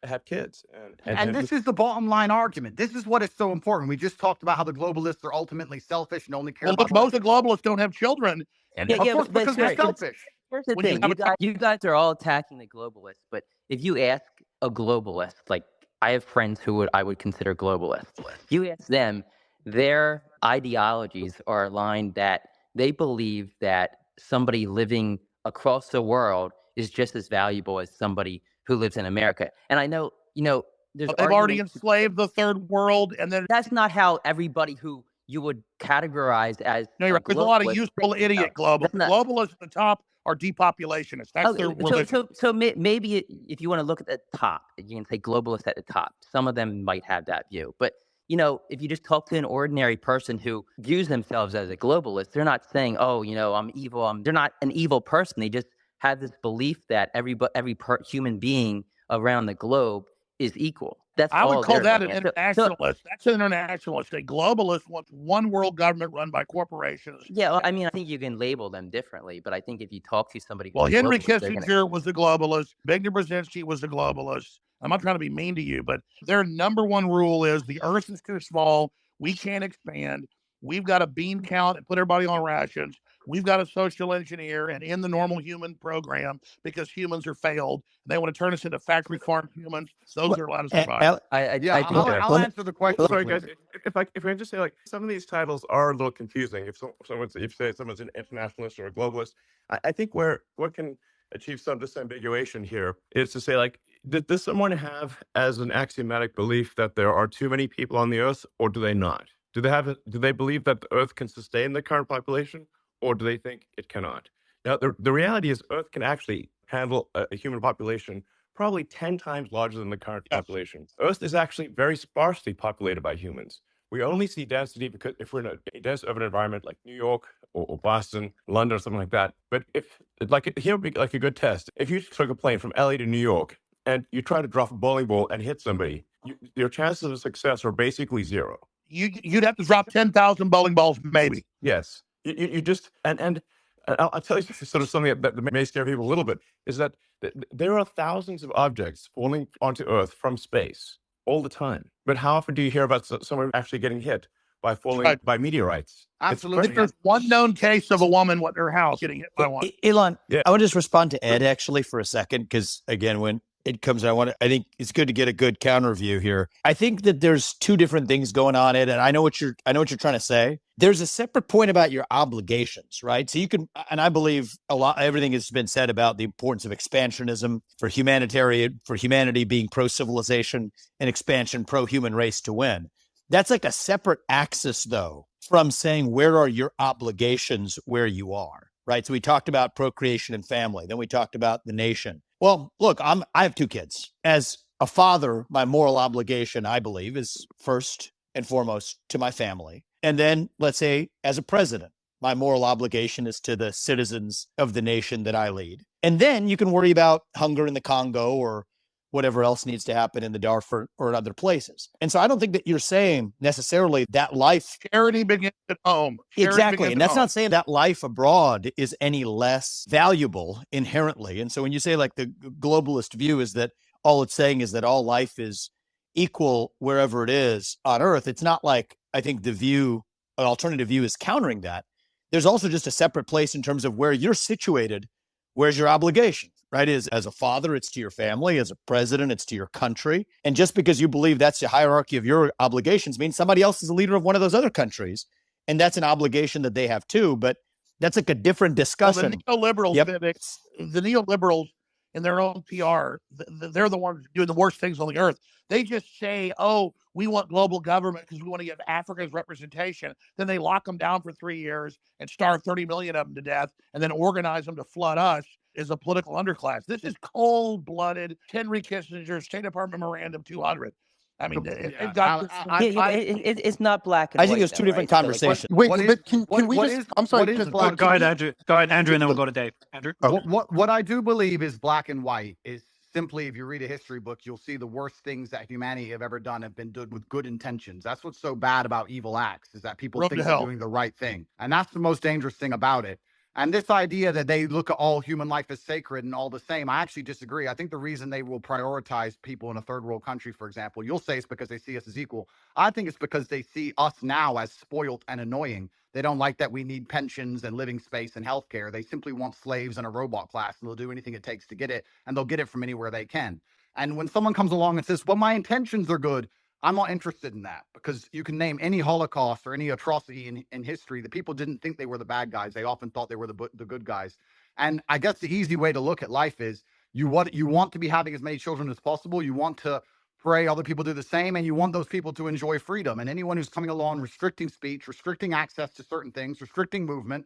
have kids. And this is the bottom line argument. This is what is so important. We just talked about how the globalists are ultimately selfish and only care about... But most of the globalists don't have children. And of course, because they're selfish. Here's the thing. You guys are all attacking the globalists, but if you ask a globalist, like I have friends who I would consider globalists, you ask them, their ideologies are aligned that they believe that somebody living across the world is just as valuable as somebody who lives in America. And I know, they've already enslaved the third world, and then that's not how everybody who you would categorize as. No, you're right. There's a lot of useful idiot globalists. Globalists at the top are depopulationists. That's their religion. So maybe if you want to look at the top, you can say globalists at the top. Some of them might have that view, but if you just talk to an ordinary person who views themselves as a globalist, they're not saying, "Oh, I'm evil." They're not an evil person. They just have this belief that every human being around the globe is equal. I would call that an internationalist. That's an internationalist. A globalist wants one world government run by corporations. Yeah, well, I mean, I think you can label them differently, but I think if you talk to somebody, Henry Kissinger was a globalist. Victor Brzezinski was a globalist. I'm not trying to be mean to you, but their number one rule is the earth is too small. We can't expand. We've got to bean count and put everybody on rations. We've got to social engineer and end the normal human program because humans are failed. They want to turn us into factory farm humans. Those are allowed to survive. I'll answer the question. Sorry, guys. if I just say, like, some of these titles are a little confusing. If someone's an internationalist or a globalist, I think what can achieve some disambiguation here is to say, like, does someone have as an axiomatic belief that there are too many people on the earth, or do they not? Do they believe that the earth can sustain the current population, or do they think it cannot? Now, the reality is Earth can actually handle a human population probably 10 times larger than the current population. Earth is actually very sparsely populated by humans. We only see density because if we're in a dense urban environment like New York or Boston, London, or something like that. But here would be like a good test. If you took a plane from LA to New York and you try to drop a bowling ball and hit somebody, your chances of success are basically zero. You'd have to drop 10,000 bowling balls, maybe. Yes. You just, and I'll tell you sort of something that may scare people a little bit, is that there are thousands of objects falling onto Earth from space all the time. But how often do you hear about someone actually getting hit by falling by meteorites? Absolutely. There's one known case of a woman with her house getting hit by one. Elon, I want to just respond to Ed actually for a second, because again, when it comes, I think it's good to get a good counter view here. I think that there's two different things going on, Ed, and I know what you're trying to say. There's a separate point about your obligations, right? So you can, and I believe everything has been said about the importance of expansionism for humanity being pro-civilization, and expansion pro-human race to win. That's like a separate axis, though, from saying where are your obligations where you are, right? So we talked about procreation and family. Then we talked about the nation. Well, look, I have two kids. As a father, my moral obligation, I believe, is first and foremost to my family. And then, let's say, as a president, my moral obligation is to the citizens of the nation that I lead. And then you can worry about hunger in the Congo or whatever else needs to happen in the Darfur or in other places. And so I don't think that you're saying necessarily that life... Charity begins at home. Exactly. And that's not saying that life abroad is any less valuable inherently. And so when you say like the globalist view is that all it's saying is that all life is equal wherever it is on Earth, it's not like I think an alternative view is countering that. There's also just a separate place in terms of where you're situated. Where's your obligation, right? As a father, it's to your family. As a president, it's to your country. And just because you believe that's the hierarchy of your obligations means somebody else is the leader of one of those other countries. And that's an obligation that they have too. But that's like a different discussion. Well, the neoliberals in their own PR, they're the ones doing the worst things on the earth. They just say, oh, we want global government because we want to give Africa's representation. Then they lock them down for 3 years and starve 30 million of them to death and then organize them to flood us as a political underclass. This is cold-blooded Henry Kissinger, State Department Memorandum 200. I mean, it's not black and white. I think it's two different conversations. I'm sorry. Go ahead, Andrew, and then we'll go to Dave. Andrew? What I do believe is black and white is simply, if you read a history book, you'll see the worst things that humanity have ever done have been done with good intentions. That's what's so bad about evil acts, is that people think they're doing the right thing. And that's the most dangerous thing about it. And this idea that they look at all human life as sacred and all the same, I actually disagree. I think the reason they will prioritize people in a third world country, for example, you'll say it's because they see us as equal. I think it's because they see us now as spoiled and annoying. They don't like that we need pensions and living space and healthcare. They simply want slaves and a robot class, and they'll do anything it takes to get it, and they'll get it from anywhere they can. And when someone comes along and says, well, my intentions are good, I'm not interested in that, because you can name any Holocaust or any atrocity in history. The people didn't think they were the bad guys. They often thought they were the good guys. And I guess the easy way to look at life is you want to be having as many children as possible. You want to pray other people do the same, and you want those people to enjoy freedom. And anyone who's coming along restricting speech, restricting access to certain things, restricting movement,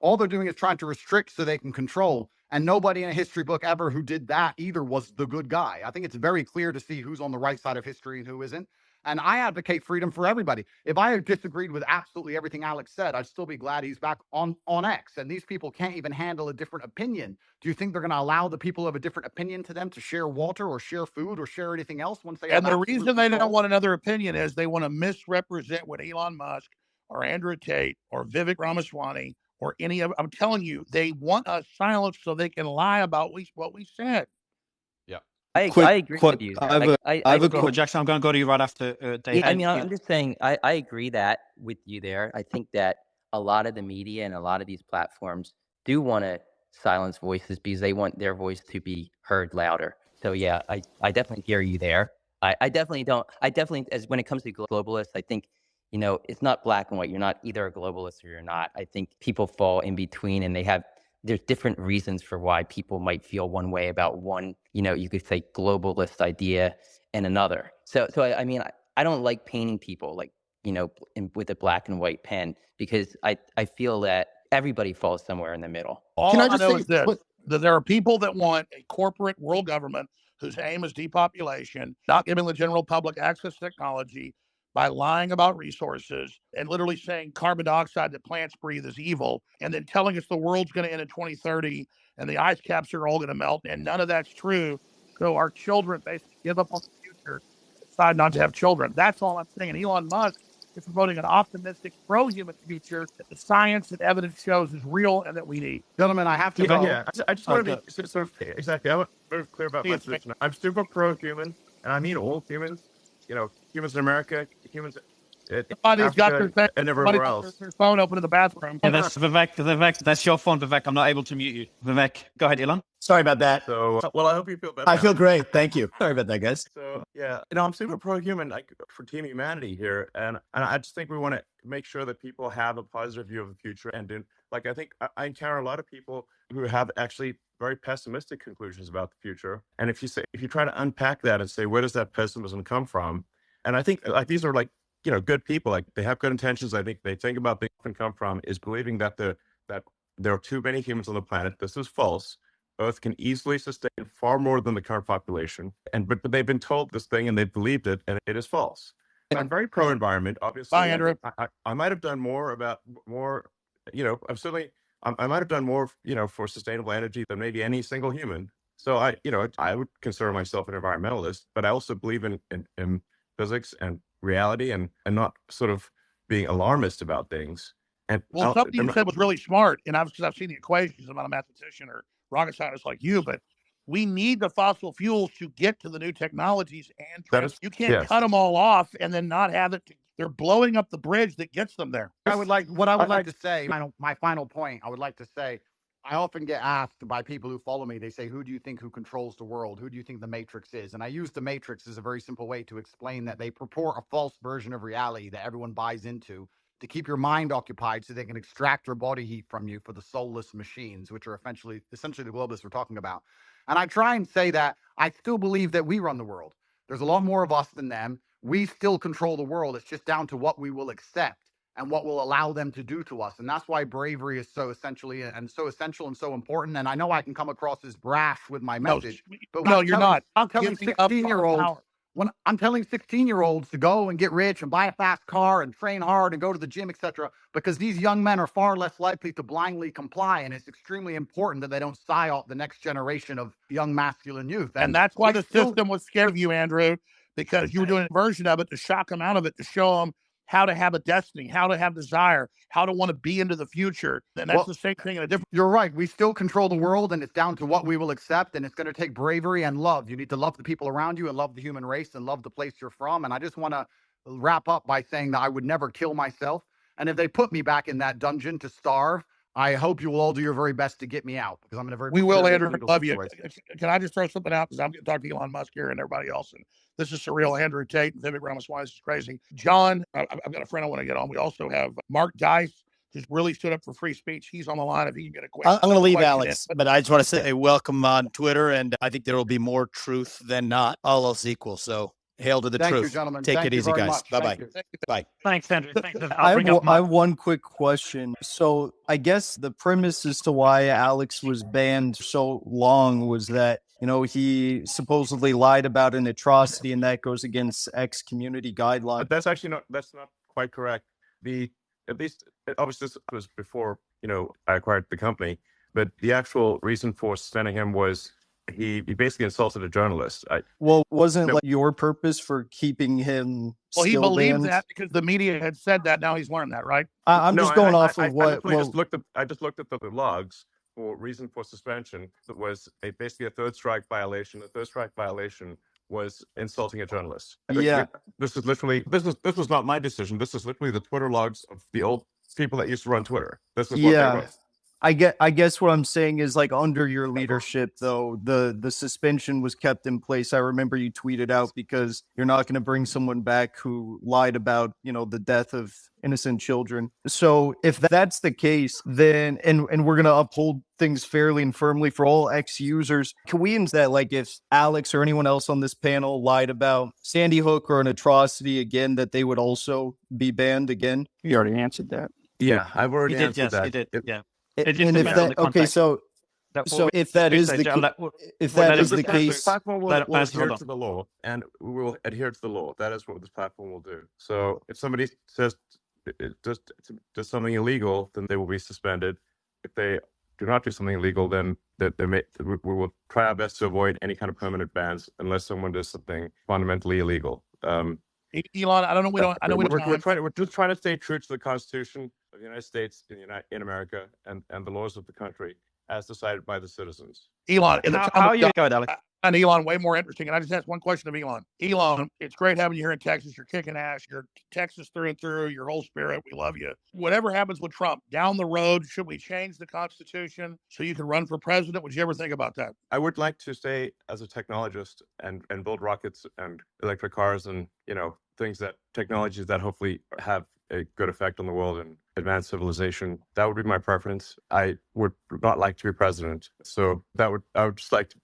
all they're doing is trying to restrict so they can control. And nobody in a history book ever who did that either was the good guy. I think it's very clear to see who's on the right side of history and who isn't. And I advocate freedom for everybody. If I disagreed with absolutely everything Alex said, I'd still be glad he's back on X. And these people can't even handle a different opinion. Do you think they're going to allow the people of a different opinion to them to share water or share food or share anything else once they have? And the reason they don't want another opinion is they want to misrepresent what Elon Musk or Andrew Tate or Vivek Ramaswamy or any of, I'm telling you, they want us silenced so they can lie about what we said. Yeah. I agree with you. Jackson, I'm going to go to you right after Dave. Yeah, I mean, I'm just saying, I agree that with you there. I think that a lot of the media and a lot of these platforms do want to silence voices because they want their voice to be heard louder. So yeah, I definitely hear you there. I definitely don't. I definitely, as when it comes to globalists, I think, it's not black and white. You're not either a globalist or you're not. I think people fall in between, and there's different reasons for why people might feel one way about one, you could say globalist idea and another. So I mean, I don't like painting people like, with a black and white pen, because I feel that everybody falls somewhere in the middle. All I know is this, that there are people that want a corporate world government whose aim is depopulation, not giving the general public access to technology, by lying about resources and literally saying carbon dioxide that plants breathe is evil, and then telling us the world's going to end in 2030 and the ice caps are all going to melt, and none of that's true. So our children basically give up on the future, decide not to have children. That's all I'm saying. And Elon Musk is promoting an optimistic, pro-human future that the science and evidence shows is real and that we need. Gentlemen, I have to go. Yeah, I just want to be sort of exactly. I want to be very clear about my position. I'm super pro-human, and I mean all humans. Humans in America, humans in Somebody's got Africa, and everywhere else. their phone open in the bathroom. Yeah, that's Vivek. Vivek, that's your phone, Vivek. I'm not able to mute you. Vivek, go ahead, Elon. Sorry about that. So, well, I hope you feel better. I feel great. Thank you. Sorry about that, guys. So, yeah, I'm super pro-human for Team Humanity here. And I just think we want to make sure that people have a positive view of the future. And I think I encounter a lot of people who have actually very pessimistic conclusions about the future. And if you try to unpack that and say, where does that pessimism come from? And I think these are good people, they have good intentions. I think they think about things often come from is believing that there are too many humans on the planet. This is false. Earth can easily sustain far more than the current population. But they've been told this thing and they've believed it, and it is false. And I'm very pro-environment, obviously. Bye, Andrew. I might have done more, I might have done more, for sustainable energy than maybe any single human. So I would consider myself an environmentalist, but I also believe in physics and reality and not sort of being alarmist about things. And something you said was really smart, and I've seen the equations. I'm not a mathematician or rocket scientist like you, but we need the fossil fuels to get to the new technologies, and you can't cut them all off and then not have it. They're blowing up the bridge that gets them there. I would like to say, my final point, I would like to say, I often get asked by people who follow me, they say, who do you think who controls the world? Who do you think the Matrix is? And I use the Matrix as a very simple way to explain that they purport a false version of reality that everyone buys into to keep your mind occupied so they can extract your body heat from you for the soulless machines, which are essentially the globalists we're talking about. And I try and say that I still believe that we run the world. There's a lot more of us than them. We still control the world. It's just down to what we will accept and what will allow them to do to us. And that's why bravery is so essential and so important. And I know I can come across as brash with my message, but no, you're not. I'm telling 16-year-olds when I'm telling 16-year-olds to go and get rich and buy a fast car and train hard and go to the gym, etc., because these young men are far less likely to blindly comply. And it's extremely important that they don't psyop the next generation of young masculine youth. And that's why the system was scared of you, Andrew, because you were doing a version of it to shock them out of it, to show them how to have a destiny, how to have desire, how to want to be into the future. And that's the same thing in a different. You're right. We still control the world, and it's down to what we will accept. And it's going to take bravery and love. You need to love the people around you and love the human race and love the place you're from. And I just want to wrap up by saying that I would never kill myself. And if they put me back in that dungeon to starve, I hope you will all do your very best to get me out, because I'm in a very. We will, Andrew. Love you. Can I just throw something out, because I'm going to talk to Elon Musk here and everybody else, and this is surreal. Andrew Tate and Vivek Ramaswamy. This is crazy. John, I've got a friend I want to get on. We also have Mark Dice, who's really stood up for free speech. He's on the line if he can get a quick. I'm going to leave Alex, but I just want to say welcome on Twitter, and I think there will be more truth than not, all else equal. So hail to the truth. Thank you, gentlemen. Take it easy, guys. Bye-bye. Bye. Thanks, Andrew. Thanks. I have one quick question. So I guess the premise as to why Alex was banned so long was that, he supposedly lied about an atrocity, and that goes against community guidelines. But that's not quite correct. At least, obviously, this was before, I acquired the company, but the actual reason for suspending him was he basically insulted a journalist. Wasn't your purpose for keeping him? Well, he believed that because the media had said that. Now he's learned that, right? I'm just going off of what. I just looked at the logs for reason for suspension. That was basically a third strike violation. The third strike violation was insulting a journalist. Yeah, this was not my decision. This is literally the Twitter logs of the old people that used to run Twitter. This is what they wrote. I guess what I'm saying is, like, under your leadership, though, the suspension was kept in place. I remember you tweeted out because you're not going to bring someone back who lied about, the death of innocent children. So if that's the case, then and we're going to uphold things fairly and firmly for all ex-users, can we that, like, if Alex or anyone else on this panel lied about Sandy Hook or an atrocity again, that they would also be banned again? You already answered that. Yeah, I've already answered that. He did. Yeah. And if that, okay, so if that is the case, this platform will adhere to the law, and we will adhere to the law. That is what this platform will do. So if somebody says does something illegal, then they will be suspended. If they do not do something illegal, then we will try our best to avoid any kind of permanent bans unless someone does something fundamentally illegal. Elon, I don't know. We're just trying to stay true to the Constitution of the United States in America and the laws of the country as decided by the citizens. Elon, how are you going, Alex? And Elon, way more interesting. And I just asked one question of Elon. Elon, it's great having you here in Texas. You're kicking ass. You're Texas through and through. Your whole spirit. We love you. Whatever happens with Trump down the road, should we change the Constitution so you can run for president? Would you ever think about that? I would like to stay as a technologist and build rockets and electric cars and technologies that hopefully have a good effect on the world and advanced civilization. That would be my preference. I would not like to be president. So I would just like to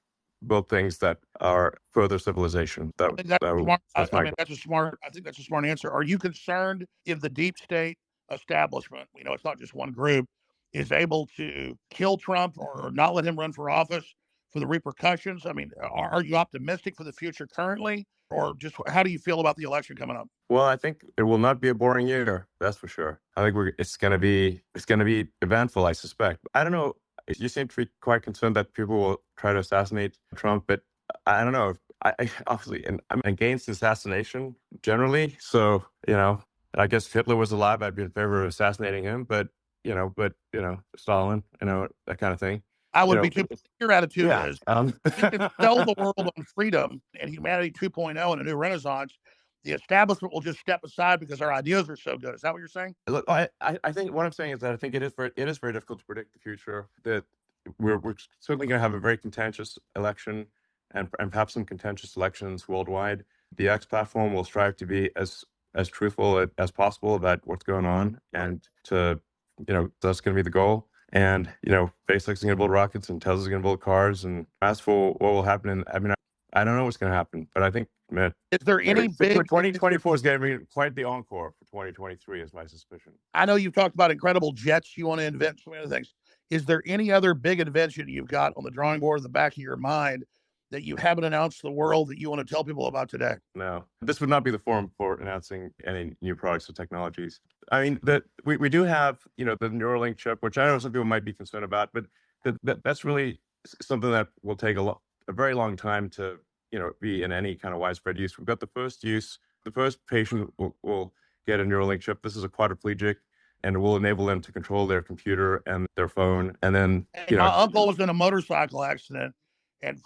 build things that are further civilization. I think that's a smart answer. Are you concerned if the deep state establishment, it's not just one group, is able to kill Trump or not let him run for office for the repercussions? I mean, are you optimistic for the future currently? Or just how do you feel about the election coming up? Well, I think it will not be a boring year. That's for sure. I think it's going to be eventful, I suspect. I don't know. You seem to be quite concerned that people will try to assassinate Trump, but I don't know. I obviously, and I'm against assassination generally. So, I guess if Hitler was alive, I'd be in favor of assassinating him. But Stalin, that kind of thing. I would be too. Your attitude is you can sell the world on freedom and humanity 2.0 and a new renaissance. The establishment will just step aside because our ideas are so good. Is that what you're saying? Look, I think what I'm saying is that I think it is very difficult to predict the future. That we're certainly going to have a very contentious election and perhaps some contentious elections worldwide. The X platform will strive to be as truthful as possible about what's going on, and that's going to be the goal. And SpaceX is going to build rockets, and Tesla's going to build cars. And as for what will happen, I don't know what's going to happen, but I think, man, is there any big 2024 is going to be quite the encore for 2023, is my suspicion. I know you've talked about incredible jets. You want to invent so many other things. Is there any other big invention you've got on the drawing board in the back of your mind that you haven't announced to the world that you want to tell people about today? No, this would not be the forum for announcing any new products or technologies. I mean, we do have, the Neuralink chip, which I know some people might be concerned about, but that's really something that will take a very long time to, be in any kind of widespread use. We've got the first use. The first patient will get a Neuralink chip. This is a quadriplegic, and it will enable them to control their computer and their phone. And then, my uncle was in a motorcycle accident, and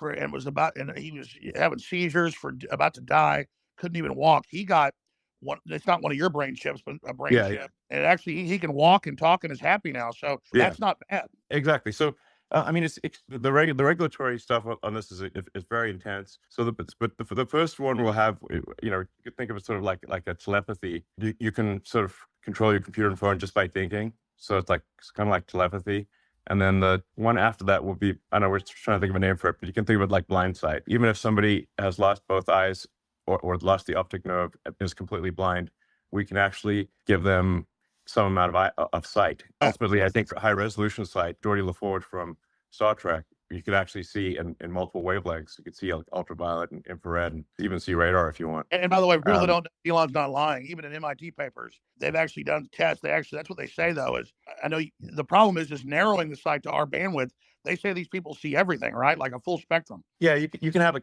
he was having seizures, about to die, couldn't even walk. He got one. It's not one of your brain chips, but a brain chip. Yeah. And actually, he can walk and talk and is happy now. So that's not bad. Exactly. So. I mean, it's the regulatory stuff on this is very intense. So, the first one will have, you could think of it sort of like a telepathy. You can sort of control your computer and phone just by thinking. So it's kind of like telepathy. And then the one after that will be, I don't know, we're trying to think of a name for it, but you can think of it like blind sight. Even if somebody has lost both eyes or lost the optic nerve, is completely blind, we can actually give them some amount of sight. Ultimately, I think high resolution sight. Geordie LaForge from Star Trek, you could actually see in multiple wavelengths. You could see ultraviolet and infrared, and even see radar if you want. And by the way, people that don't know, Elon's not lying. Even in MIT papers, they've actually done tests. That's what they say though. Is I know the problem is just narrowing the sight to our bandwidth. They say these people see everything, right? Like a full spectrum. Yeah, you can have a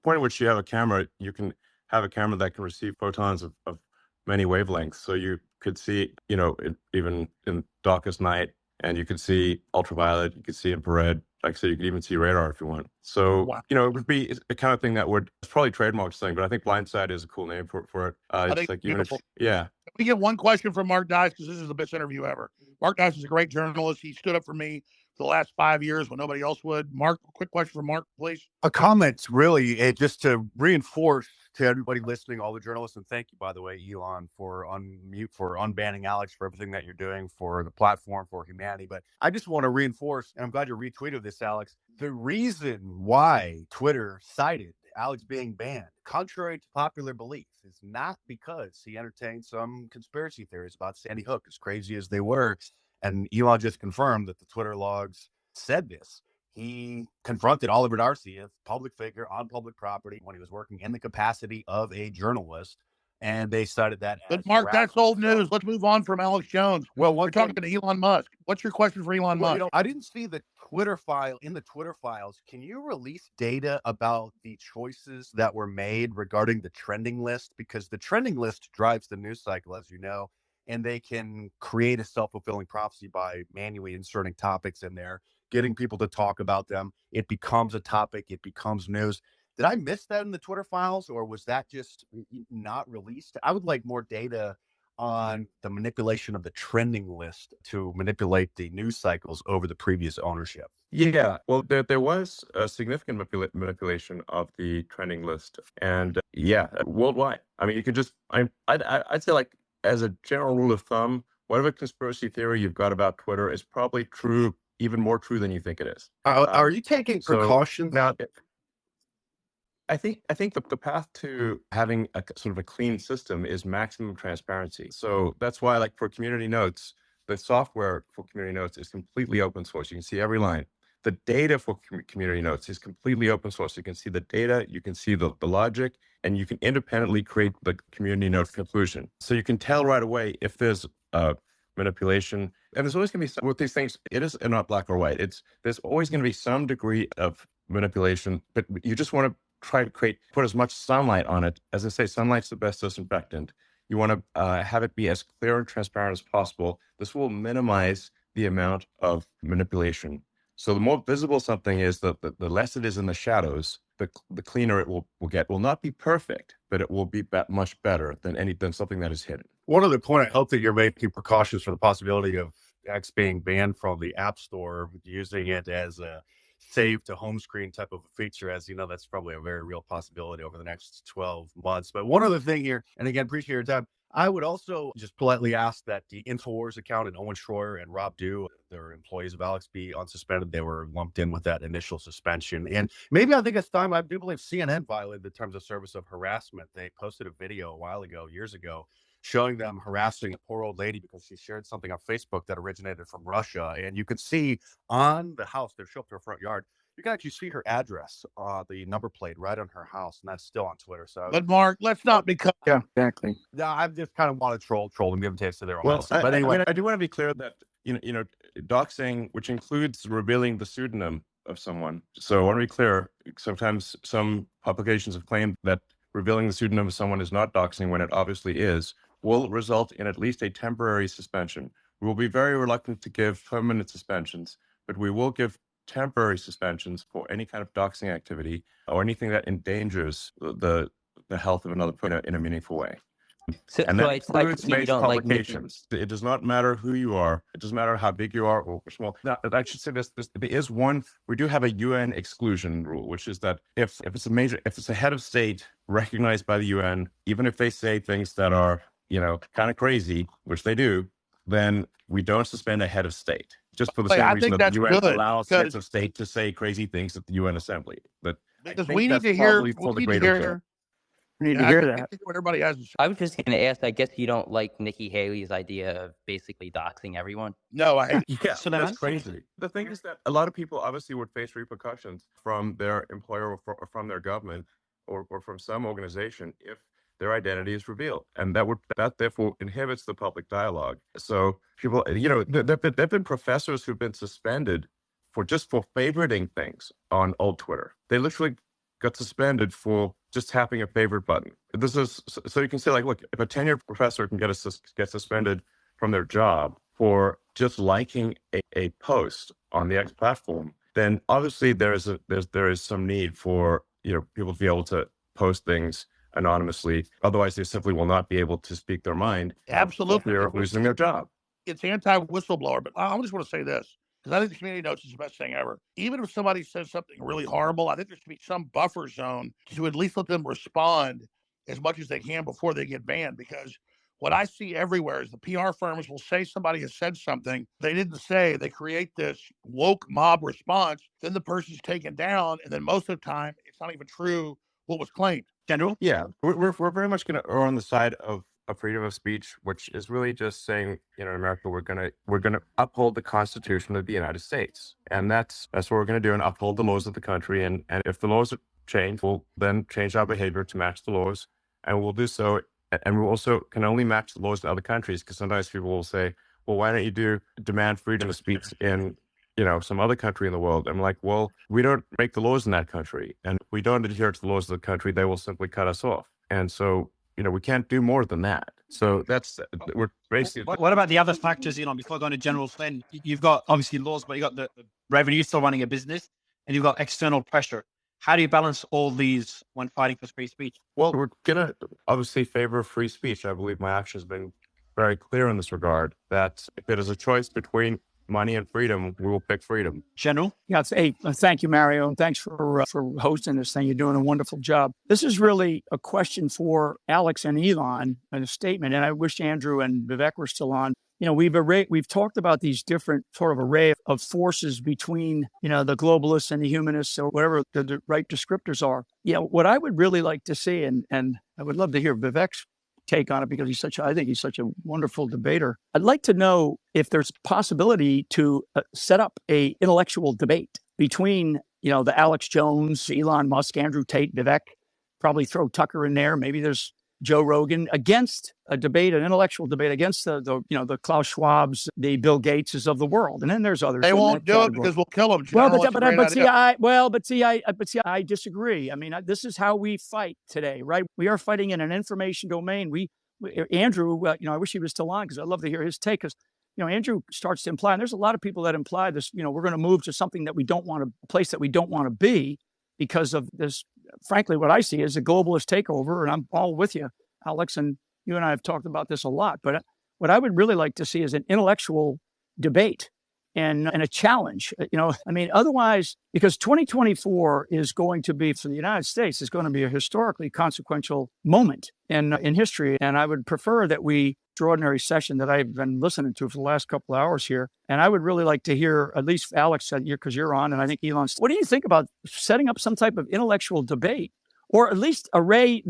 point at which you have a camera. You can have a camera that can receive photons of many wavelengths. So you could see, even in darkest night, and you could see ultraviolet, you could see infrared. Like I said, you could even see radar if you want. So, wow. It would be the kind of thing that it's probably trademark thing, but I think blindsight is a cool name for it. It's like, beautiful. Yeah. We get one question from Mark Dice, because this is the best interview ever. Mark Dyson's a great journalist. He stood up for me for the last 5 years when nobody else would. Mark, quick question for Mark, please. A comment, really, just to reinforce to everybody listening, all the journalists, and thank you, by the way, Elon, for unbanning Alex, for everything that you're doing for the platform, for humanity. But I just want to reinforce, and I'm glad you retweeted this, Alex, the reason why Twitter cited Alex being banned, contrary to popular belief, is not because he entertained some conspiracy theories about Sandy Hook, as crazy as they were. And Elon just confirmed that the Twitter logs said this. He confronted Oliver Darcy, a public figure on public property, when he was working in the capacity of a journalist, and they cited that. But Mark, that's old news. Let's move on from Alex Jones. Well, we're talking to Elon Musk. What's your question for Elon Musk? I didn't see the Twitter file in the Twitter files. Can you release data about the choices that were made regarding the trending list? Because the trending list drives the news cycle, as you know, and they can create a self-fulfilling prophecy by manually inserting topics in there, getting people to talk about them. It becomes a topic. It becomes news. Did I miss that in the Twitter files, or was that just not released? I would like more data on the manipulation of the trending list to manipulate the news cycles over the previous ownership. Yeah, well, there was a significant manipulation of the trending list, and worldwide. I mean, you could just, I'd say, like, as a general rule of thumb, whatever conspiracy theory you've got about Twitter is probably true, even more true than you think it is. Are you taking precautions? Now, I think the path to having a sort of a clean system is maximum transparency. So that's why, like, for community notes, the software for community notes is completely open source. You can see every line. The data for community notes is completely open source. You can see the data, you can see the logic, and you can independently create the community note conclusion. So you can tell right away if there's manipulation. And there's always going to be with these things, it is not black or white. There's always going to be some degree of manipulation, but you just want to try to put as much sunlight on it. As I say, sunlight's the best disinfectant. You want to have it be as clear and transparent as possible. This will minimize the amount of manipulation. So the more visible something is, the less it is in the shadows, the cleaner it will get. Will not be perfect, but it will be much better than something that is hidden. One other point, I hope that you're making precautions for the possibility of X being banned from the App Store, using it as a save to home screen type of a feature. As you know, that's probably a very real possibility over the next 12 months. But one other thing here, and again, appreciate your time, I would also just politely ask that the InfoWars account and Owen Schroyer and Rob Dew, they're employees of Alex, be unsuspended. They were lumped in with that initial suspension. And maybe I think it's time. I do believe CNN violated the terms of service of harassment. They posted a video a while ago, years ago, showing them harassing a poor old lady because she shared something on Facebook that originated from Russia. And you could see on the house, they show up to her front yard, you can actually see her address, the number plate right on her house, and that's still on Twitter. So, but Mark, let's not become. Yeah, exactly. No, I just kind of want to troll them, give them taste of their own. Well, but anyway, I do want to be clear that doxing, which includes revealing the pseudonym of someone. So I want to be clear. Sometimes some publications have claimed that revealing the pseudonym of someone is not doxing when it obviously is, will result in at least a temporary suspension. We will be very reluctant to give permanent suspensions, but we will give temporary suspensions for any kind of doxing activity or anything that endangers the health of another person in a meaningful way. And that includes major publications. It does not matter who you are. It doesn't matter how big you are or small. Now, I should say this. There is one. We do have a UN exclusion rule, which is that if it's a head of state recognized by the UN, even if they say things that are kind of crazy, which they do, then we don't suspend a head of state. Just for the same reason that the UN allows heads of state to say crazy things at the UN Assembly. But because we need to hear. We need to hear that. What everybody has. I was just going to ask. I guess you don't like Nikki Haley's idea of basically doxing everyone. No, I. Yeah, so that's crazy. The thing is that a lot of people obviously would face repercussions from their employer or from their government or from some organization if their identity is revealed, and that therefore inhibits the public dialogue. So people, there've been professors who've been suspended for favoriting things on old Twitter. They literally got suspended for just tapping a favorite button. This is so you can say, like, look, if a tenured professor can get suspended from their job for just liking a post on the X platform, then obviously there is some need for people to be able to post things anonymously. Otherwise, they simply will not be able to speak their mind. Absolutely, they're losing their job. it's anti-whistleblower, but I just want to say this, because I think the community notes is the best thing ever. Even if somebody says something really horrible, I think there should be some buffer zone to at least let them respond as much as they can before they get banned. Because what I see everywhere is the PR firms will say somebody has said something they didn't say. They create this woke mob response. Then the person's taken down. And then most of the time, it's not even true what was claimed. General? Yeah, we're very much going to err on the side of freedom of speech, which is really just saying, in America, we're gonna uphold the Constitution of the United States, and that's what we're going to do, and uphold the laws of the country. And if the laws change, we'll then change our behavior to match the laws, and we'll do so. And we also can only match the laws in other countries, because sometimes people will say, well, why don't you demand freedom of speech in some other country in the world? I'm like, well, we don't make the laws in that country, and if we don't adhere to the laws of the country, they will simply cut us off. And so, we can't do more than that. So we're basically. What about the other factors, Elon? Before going to General Flynn, you've got obviously laws, but you got the revenue still running a business, and you've got external pressure. How do you balance all these when fighting for free speech? Well, we're gonna obviously favor free speech. I believe my action has been very clear in this regard, that if it is a choice between money and freedom, we will pick freedom. General? Yeah, thank you, Mario, and thanks for hosting this thing. You're doing a wonderful job. This is really a question for Alex and Elon, and a statement, and I wish Andrew and Vivek were still on. We've talked about these different sort of array of forces between, the globalists and the humanists, or whatever the right descriptors are. What I would really like to see, and I would love to hear Vivek's take on it, because I think he's such a wonderful debater. I'd like to know if there's possibility to set up a intellectual debate between, the Alex Jones, Elon Musk, Andrew Tate, Vivek, probably throw Tucker in there. Maybe there's Joe Rogan, against an intellectual debate against the Klaus Schwabs, the Bill Gateses of the world. And then there's others. They won't do it because we'll kill them. I disagree. I mean, this is how we fight today, right? We are fighting in an information domain. Andrew, I wish he was still on, because I'd love to hear his take, because, Andrew starts to imply, and there's a lot of people that imply this, we're going to move to something that we don't want to, a place that we don't want to be, because of this. Frankly, what I see is a globalist takeover, and I'm all with you, Alex, and you and I have talked about this a lot. But what I would really like to see is an intellectual debate and a challenge. Otherwise, because 2024 is going to be, for the United States, is going to be a historically consequential moment in history. And I would prefer that extraordinary session that I've been listening to for the last couple of hours here. And I would really like to hear, at least Alex, because you're on, and I think Elon's. What do you think about setting up some type of intellectual debate, or at least array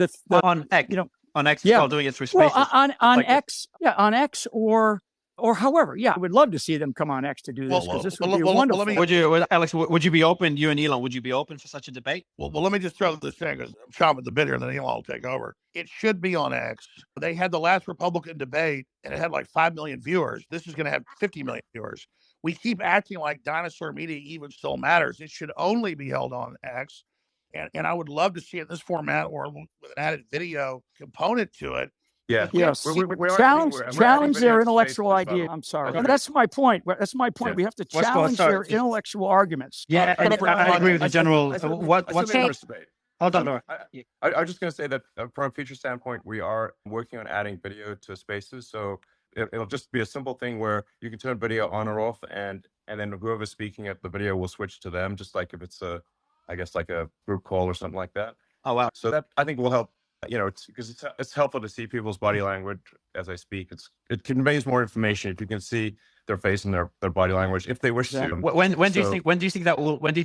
on X? On X, yeah, doing it through Spaces. Well, on X, on X, or however, I would love to see them come on X to do this, because this would be wonderful. Alex, would you be open, you and Elon, would you be open for such a debate? Well, let me just throw this thing, because I'm chomping at the bit here, and then Elon will take over. It should be on X. They had the last Republican debate, and it had like 5 million viewers. This is going to have 50 million viewers. We keep acting like dinosaur media even still matters. It should only be held on X. And I would love to see it in this format, or with an added video component to it. Yeah. Yes. Challenge their intellectual idea. I'm sorry. Okay. That's my point. That's my point. Yeah. We have to challenge their intellectual arguments. Yeah, I agree with the general. What's debate? Hold on, Laura. I was just going to say that from a future standpoint, we are working on adding video to Spaces. So it'll just be a simple thing where you can turn video on or off, and then whoever's speaking at the video will switch to them, just like if it's a group call or something like that. Oh, wow. So that, I think, will help. Because it's helpful to see people's body language as I speak. It conveys more information if you can see their face and their body language, if they wish to. When do you think that will? We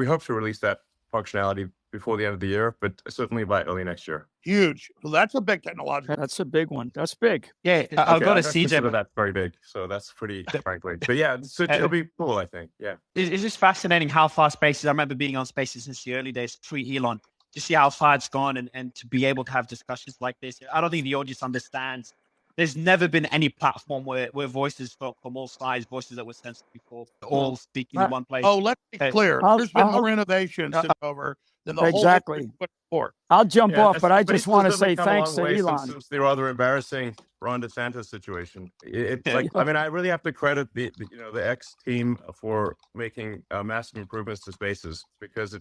hope to release that functionality before the end of the year, but certainly by early next year. Huge. Well, that's a big technological. That's a big one. That's big. Yeah, I'll go to CJ. But that's very big, so that's pretty, frankly. But yeah, it'll be cool, I think. Yeah. It's just fascinating how far Spaces. I remember being on Spaces since the early days, pre-Elon. To see how far it's gone, and to be able to have discussions like this. I don't think the audience understands. There's never been any platform where voices from all sides, voices that were sensitive before, all speaking in one place. Oh, let's be clear. There's been more innovation over than the exactly. whole I'll jump off, but I just want to say thanks to Elon. Since the rather embarrassing Ron DeSantis situation, I really have to credit the X team for making massive improvements to Spaces, because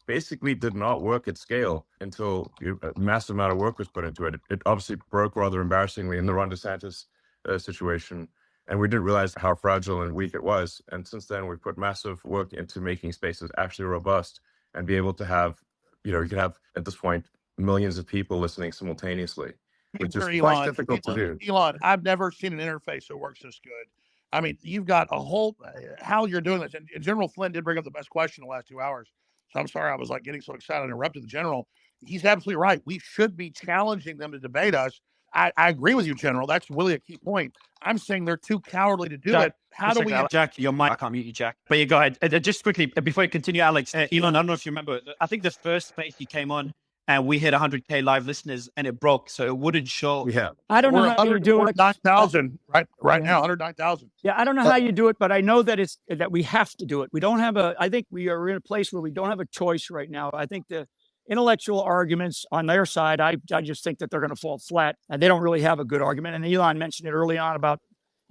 basically did not work at scale until a massive amount of work was put into it. It obviously broke rather embarrassingly in the Ron DeSantis situation. And we didn't realize how fragile and weak it was. And since then, we've put massive work into making spaces actually robust and be able to have, you can have, at this point, millions of people listening simultaneously, which is quite difficult to do. Elon, I've never seen an interface that works this good. I mean, you've got a whole, how you're doing this. And General Flynn did bring up the best question in the last 2 hours. So I'm sorry I was getting so excited and interrupted the General. He's absolutely right. We should be challenging them to debate us. I agree with you, General. That's really a key point. I'm saying they're too cowardly to do it. How do we... Jack, your mic, I can't mute you, Jack. But you go ahead. Just quickly, before you continue, Alex, Elon, I don't know if you remember, I think the first space you came on, and we hit 100K live listeners, and it broke, so it wouldn't show. Yeah. I don't know how you do it. 109,000 right now, 109,000. Yeah, I don't know how you do it, but I know that that we have to do it. We don't have I think we are in a place where we don't have a choice right now. I think the intellectual arguments on their side, I just think that they're going to fall flat, and they don't really have a good argument. And Elon mentioned it early on about,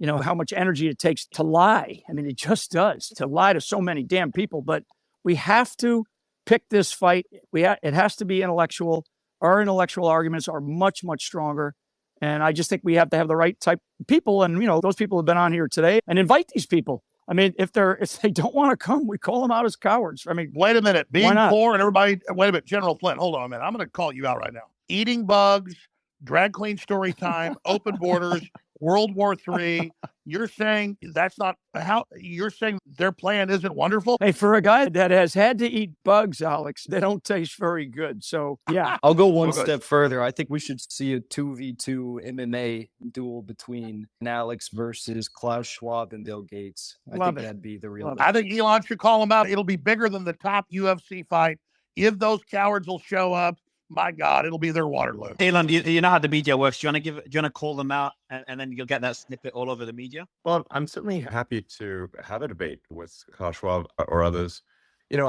how much energy it takes to lie. I mean, it just does, to lie to so many damn people. But we have to pick this fight. It has to be intellectual. Our intellectual arguments are much, much stronger. And I just think we have to have the right type of people. And, those people have been on here today, and invite these people. I mean, if they don't want to come, we call them out as cowards. I mean, wait a minute. Being poor and everybody, wait a minute. General Flynn, hold on a minute. I'm going to call you out right now. Eating bugs, drag queen story time, open borders, World War III. You're saying that's not how you're saying their plan isn't wonderful? Hey, for a guy that has had to eat bugs, Alex, they don't taste very good. So, yeah. I'll go one step further. I think we should see a 2v2 MMA duel between Alex versus Klaus Schwab and Bill Gates. I think that'd be the real. I think Elon should call him out. It'll be bigger than the top UFC fight. If those cowards will show up, my God, it'll be their Waterloo. Elon, you know how the media works. Do you want to call them out, and then you'll get that snippet all over the media? Well, I'm certainly happy to have a debate with Klaus Schwab or others.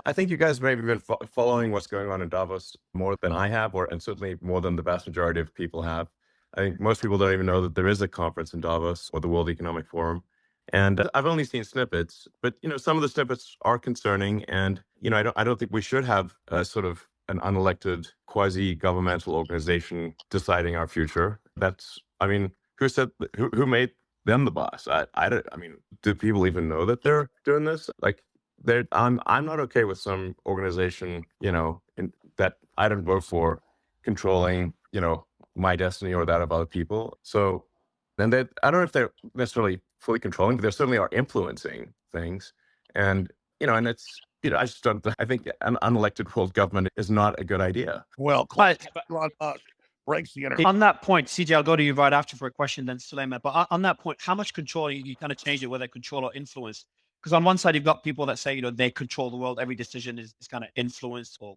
I think you guys may have been following what's going on in Davos more than I have, and certainly more than the vast majority of people have. I think most people don't even know that there is a conference in Davos, or the World Economic Forum. And I've only seen snippets, but some of the snippets are concerning. And I don't think we should have a sort of an unelected quasi-governmental organization deciding our future. Who said, who made them the boss? Do people even know that they're doing this? I'm not okay with some organization, that I don't vote for, controlling, my destiny or that of other people. So, and I don't know if they're necessarily fully controlling, but they certainly are influencing things. And, and it's, I think an unelected world government is not a good idea. Well, Elon Musk breaks the internet. On that point, CJ, I'll go to you right after for a question, then Suleiman. But on that point, how much control, you kind of change it, whether control or influence? Because on one side, you've got people that say, they control the world. Every decision is kind of influenced, or,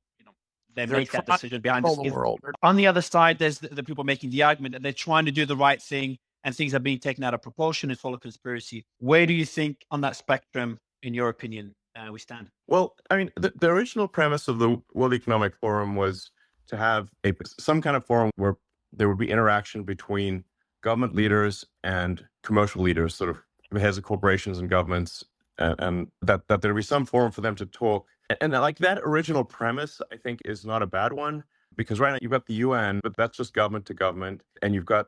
they make that decision behind the world. On the other side, there's the people making the argument that they're trying to do the right thing, and things are being taken out of proportion. It's full of conspiracy. Where do you think on that spectrum, in your opinion, we stand? Well, the original premise of the World Economic Forum was to have some kind of forum where there would be interaction between government leaders and commercial leaders, sort of heads of corporations and governments, and that there'd be some forum for them to talk. And that original premise, I think, is not a bad one, because right now you've got the UN, but that's just government to government, and you've got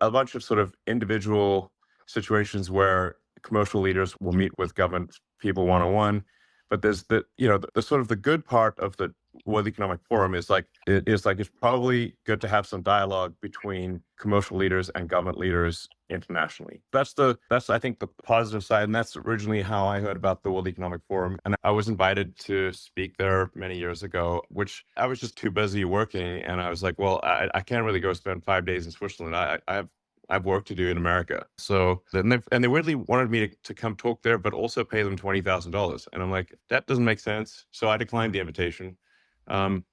a bunch of sort of individual situations where commercial leaders will meet with government people one-on-one. But there's the sort of the good part of the World Economic Forum is it's probably good to have some dialogue between commercial leaders and government leaders internationally. That's I think the positive side, and that's originally how I heard about the World Economic Forum. And I was invited to speak there many years ago, which I was just too busy working, and I was like, well, I can't really go spend 5 days in Switzerland. I have work to do in America. So then they weirdly wanted me to come talk there, but also pay them $20,000. And I'm like, that doesn't make sense. So I declined the invitation. It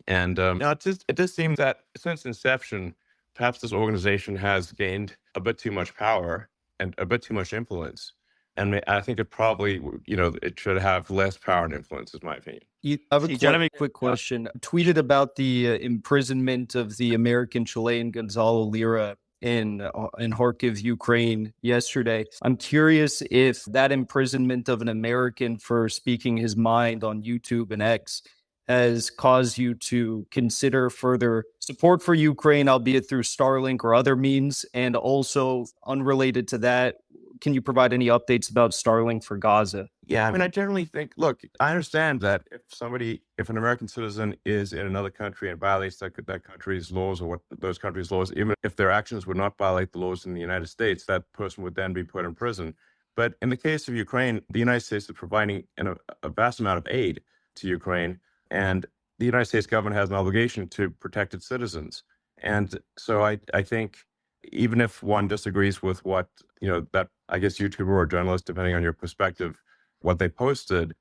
does seem that since inception, perhaps this organization has gained a bit too much power and a bit too much influence. And I think it probably, it should have less power and influence, is my opinion. I have a quick question. Tweeted about the imprisonment of the American Chilean Gonzalo Lira in Kharkiv, Ukraine yesterday. I'm curious if that imprisonment of an American for speaking his mind on YouTube and X has caused you to consider further support for Ukraine, albeit through Starlink or other means. And also, unrelated to that, can you provide any updates about Starlink for Gaza? Yeah, I mean, I generally think, look, I understand that if an American citizen is in another country and violates that country's laws or what those countries' laws, even if their actions would not violate the laws in the United States, that person would then be put in prison. But in the case of Ukraine, the United States is providing a vast amount of aid to Ukraine, and the United States government has an obligation to protect its citizens. And so I think even if one disagrees with what, that, I guess, YouTuber or journalist, depending on your perspective, what they posted,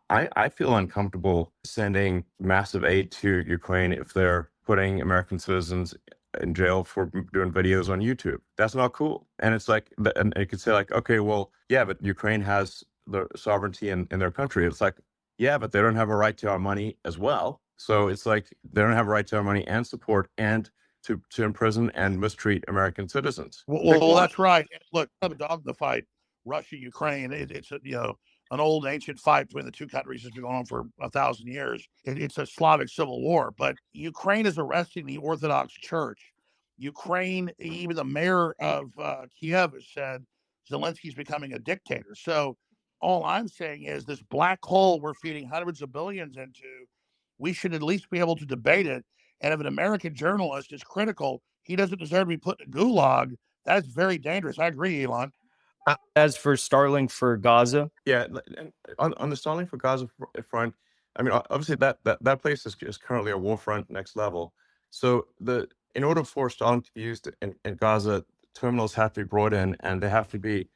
I feel uncomfortable sending massive aid to Ukraine if they're putting American citizens in jail for doing videos on YouTube. That's not cool. And it's like, and you could say like, okay, well, yeah, but Ukraine has the sovereignty in their country. It's like, yeah, but they don't have a right to our money as well. So it's like they don't have a right to our money and support and to imprison and mistreat American citizens. Well, that's right. Look, I'm a dog in the fight. Russia, Ukraine. It's an old ancient fight between the two countries that's been going on for 1,000 years. It's a Slavic civil war, but Ukraine is arresting the Orthodox Church. Ukraine, even the mayor of Kiev has said Zelensky's becoming a dictator. So all I'm saying is this black hole we're feeding hundreds of billions into, we should at least be able to debate it. And if an American journalist is critical, he doesn't deserve to be put in a gulag. That is very dangerous. I agree, Elon. As for Starlink for Gaza? Yeah, and on the Starlink for Gaza front, I mean, obviously that place is currently a war front next level. So in order for Starlink to be used in Gaza, terminals have to be brought in and they have to be,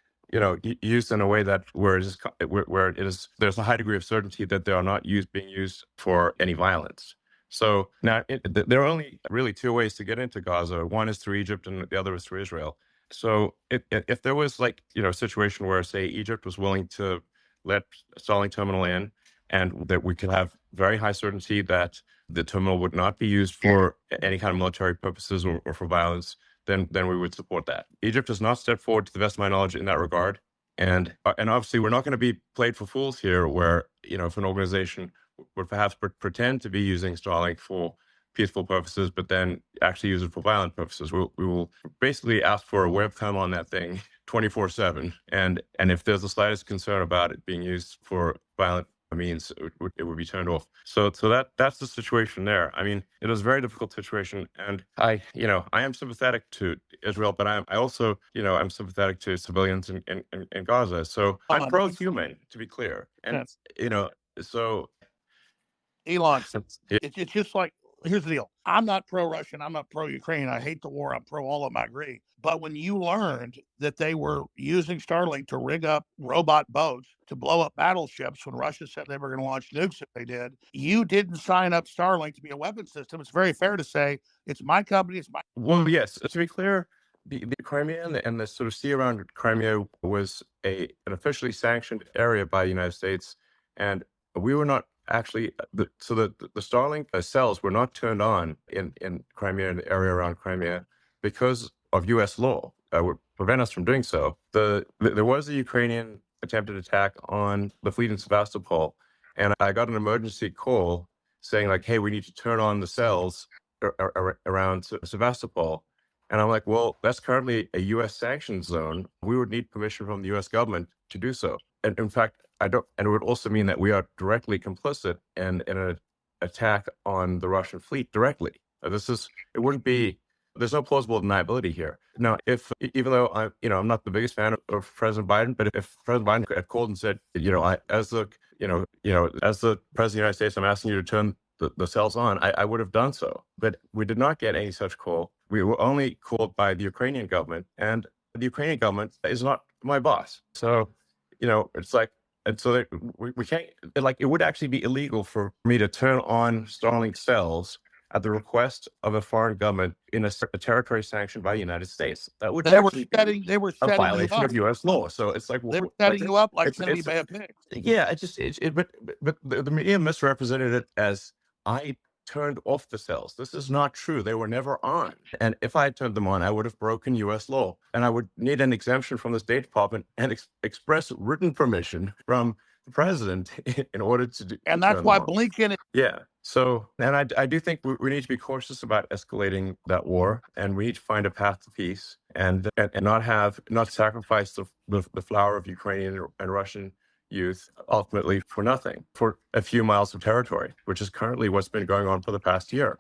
used in a way that where there's a high degree of certainty that they are not being used for any violence. So now there are only really two ways to get into Gaza. One is through Egypt and the other is through Israel. So if there was a situation where, say, Egypt was willing to let Starlink terminal in and that we could have very high certainty that the terminal would not be used for any kind of military purposes or for violence, then we would support that. Egypt has not stepped forward, to the best of my knowledge, in that regard. And obviously, we're not going to be played for fools here where, if an organization would perhaps pretend to be using Starlink for peaceful purposes, but then actually use it for violent purposes. We will basically ask for a webcam on that thing 24/7. And if there's the slightest concern about it being used for violent means, it would be turned off. So that's the situation there. I mean, it is a very difficult situation. And I am sympathetic to Israel, but I also, I'm sympathetic to civilians in Gaza. So I'm pro-human, to be clear. And, so Elon, it's just like, here's the deal. I'm not pro-Russian. I'm not pro-Ukraine. I hate the war. I'm pro all of them. I agree. But when you learned that they were using Starlink to rig up robot boats to blow up battleships when Russia said they were going to launch nukes if they did, you didn't sign up Starlink to be a weapon system. It's very fair to say it's my company. It's my. Well, yes. To be clear, the Crimea and the sort of sea around Crimea was an officially sanctioned area by the United States, and we were not actually, the Starlink cells were not turned on in Crimea and the area around Crimea because of U.S. law would prevent us from doing so. There was a Ukrainian attempted attack on the fleet in Sevastopol, and I got an emergency call saying like, hey, we need to turn on the cells around Sevastopol. And I'm like, well, that's currently a U.S. sanctions zone. We would need permission from the U.S. government to do so. And in fact, and it would also mean that we are directly complicit in an attack on the Russian fleet directly. It wouldn't be, there's no plausible deniability here. Now, even though I'm not the biggest fan of President Biden, but if President Biden had called and said, as the President of the United States, I'm asking you to turn the cells on, I would have done so. But we did not get any such call. We were only called by the Ukrainian government, and the Ukrainian government is not my boss. So, it's like, and so we can't, it would actually be illegal for me to turn on Starlink cells at the request of a foreign government in a territory sanctioned by the United States. That would they were setting a violation of U.S. law. So it's like they were setting you up like Cindy Bay of Pigs. Yeah, but the media misrepresented it as I turned off the cells. This is not true. They were never on. And if I had turned them on, I would have broken U.S. law. And I would need an exemption from the State Department and express written permission from the president in order to do. And that's why Blinken. Yeah. So, and I do think we need to be cautious about escalating that war, and we need to find a path to peace and not sacrifice the flower of Ukrainian and Russian youth ultimately for nothing, for a few miles of territory, which is currently what's been going on for the past year.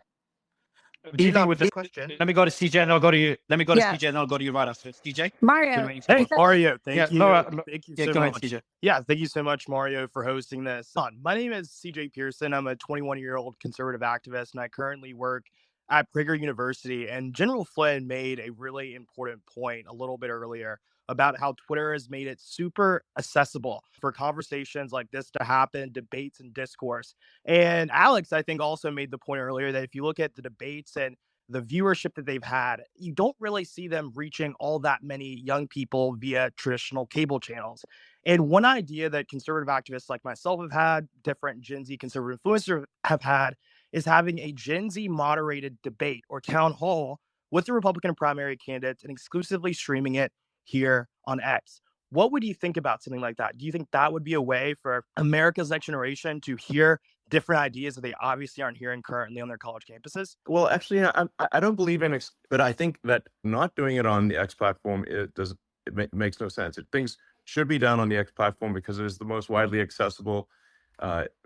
Elon, with this question, let me go to CJ and I'll go to you. Let me go to CJ and I'll go to you right after. CJ? Mario. Hey, Mario. Thank you. Laura, thank you so so much. much. CJ. Yeah, thank you so much, Mario, for hosting this. My name is CJ Pearson. I'm a 21-year-old conservative activist, and I currently work at Prager University. And General Flynn made a really important point a little bit earlier about how Twitter has made it super accessible for conversations like this to happen, debates and discourse. And Alex, I think, also made the point earlier that if you look at the debates and the viewership that they've had, you don't really see them reaching all that many young people via traditional cable channels. And one idea that conservative activists like myself have had, different Gen Z conservative influencers have had, is having a Gen Z moderated debate or town hall with the Republican primary candidates and exclusively streaming it here on X. What would you think about something like that? Do you think that would be a way for America's next generation to hear different ideas that they obviously aren't hearing currently on their college campuses? Well, actually, I don't believe in it, but I think that not doing it on the X platform, makes no sense. Things should be done on the X platform because it is the most widely accessible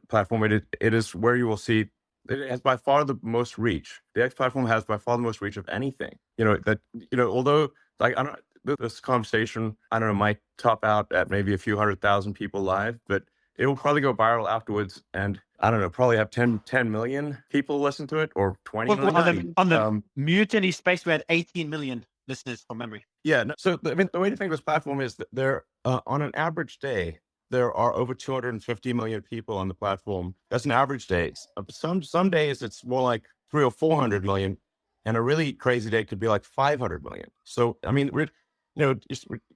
platform. It is where you will see. It has by far the most reach. The X platform has by far the most reach of anything. Although like I don't. This conversation, I don't know, might top out at maybe a few 100,000 people live, but it will probably go viral afterwards. And I don't know, probably have 10 million people listen to it, or 20 million. On the Mutiny space, we had 18 million listeners from memory. Yeah. No, so, I mean, the way to think of this platform is that there, on an average day, there are over 250 million people on the platform. That's an average day. Some days it's more like 300 or 400 million. And a really crazy day could be like 500 million. So, I mean,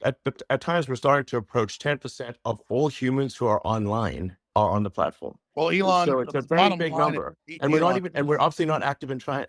at times we're starting to approach 10% of all humans who are online are on the platform. Well, Elon, so it's a very big number, and we're obviously not active in China.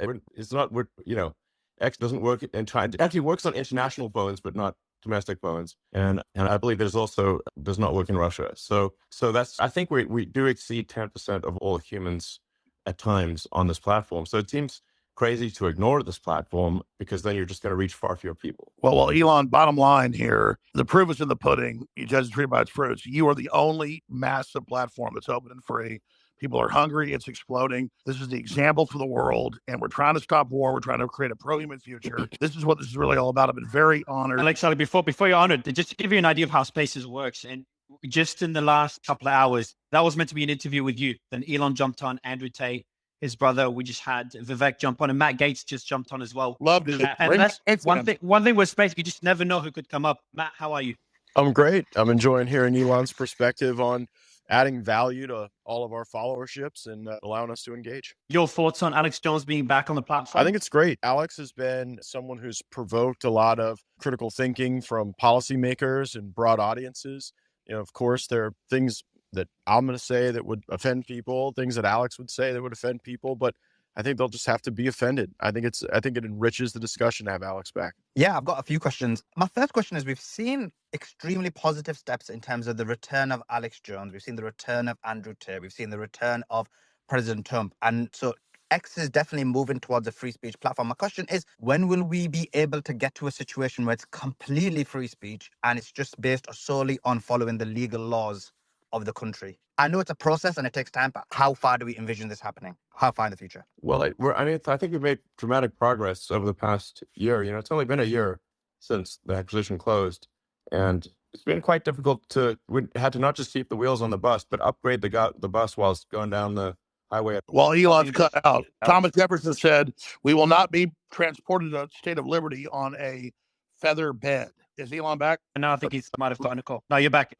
X doesn't work in China. It actually works on international phones, but not domestic phones. And I believe does not work in Russia. So that's, I think we do exceed 10% of all humans at times on this platform. So it seems crazy to ignore this platform because then you're just going to reach far fewer people. Well, Elon, bottom line here, the proof is in the pudding. You judge the tree by its fruits. You are the only massive platform that's open and free. People are hungry. It's exploding. This is the example for the world. And we're trying to stop war. We're trying to create a pro-human future. This is what this is really all about. I've been very honored. Alexander, before you're honored, just to give you an idea of how Spaces works, and just in the last couple of hours, that was meant to be an interview with you. Then Elon jumped on, Andrew Tate, his brother. We just had Vivek jump on, and Matt Gaetz just jumped on as well. Loved it. And that's one thing with Space, you just never know who could come up. Matt, how are you? I'm great. I'm enjoying hearing Elon's perspective on adding value to all of our followerships and allowing us to engage. Your thoughts on Alex Jones being back on the platform? I think it's great. Alex has been someone who's provoked a lot of critical thinking from policymakers and broad audiences. Of course, there are things that I'm going to say that would offend people, things that Alex would say that would offend people, but I think they'll just have to be offended. I think it enriches the discussion to have Alex back. Yeah, I've got a few questions. My first question is, we've seen extremely positive steps in terms of the return of Alex Jones. We've seen the return of Andrew Tate. We've seen the return of President Trump. And so X is definitely moving towards a free speech platform. My question is, when will we be able to get to a situation where it's completely free speech and it's just based solely on following the legal laws of the country? I know it's a process and it takes time, but how far do we envision this happening? How far in the future? Well, I think we've made dramatic progress over the past year. It's only been a year since the acquisition closed, and it's been quite difficult we had to not just keep the wheels on the bus, but upgrade the bus while it's going down the highway. Well, Elon's cut out. Thomas Jefferson said, "We will not be transported to the state of liberty on a feather bed." Is Elon back? No, I think he might have gotten a call. No, you're back.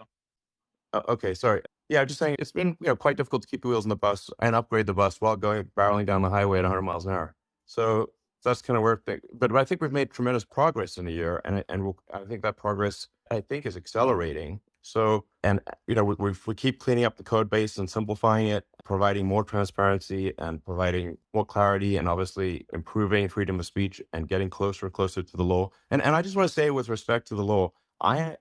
Okay, sorry. Yeah, I'm just saying it's been quite difficult to keep the wheels on the bus and upgrade the bus while barreling down the highway at 100 miles an hour. So that's kind of where but I think we've made tremendous progress in a year, and I think that progress is accelerating. So, and we keep cleaning up the code base and simplifying it, providing more transparency and providing more clarity, and obviously improving freedom of speech and getting closer and closer to the law. And I just want to say, with respect to the law, I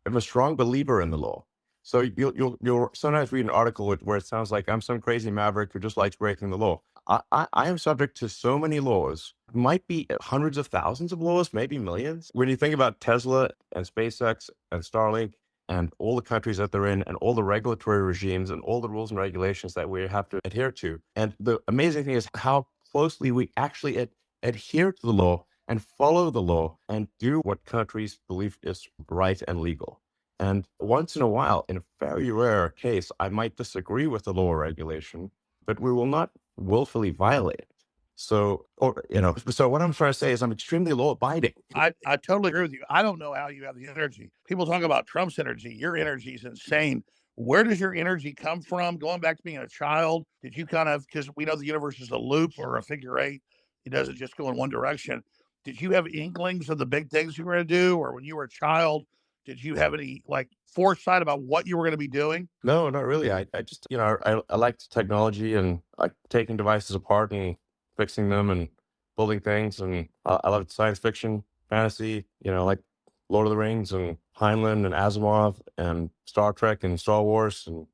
am a strong believer in the law. So you'll sometimes read an article where it sounds like I'm some crazy maverick who just likes breaking the law. I am subject to so many laws. Might be hundreds of thousands of laws, maybe millions. When you think about Tesla and SpaceX and Starlink and all the countries that they're in and all the regulatory regimes and all the rules and regulations that we have to adhere to. And the amazing thing is how closely we actually adhere to the law and follow the law and do what countries believe is right and legal. And once in a while, in a very rare case, I might disagree with the law or regulation, but we will not willfully violate it. So what I'm trying to say is I'm extremely law abiding. I totally agree with you. I don't know how you have the energy. People talk about Trump's energy. Your energy is insane. Where does your energy come from? Going back to being a child, did you because we know the universe is a loop or a figure eight, it doesn't just go in one direction. Did you have inklings of the big things you were going to do? Or when you were a child, did you have any foresight about what you were going to be doing? No, not really. I just, I liked technology and like taking devices apart and fixing them and building things. And I loved science fiction, fantasy, like Lord of the Rings and Heinlein and Asimov and Star Trek and Star Wars. And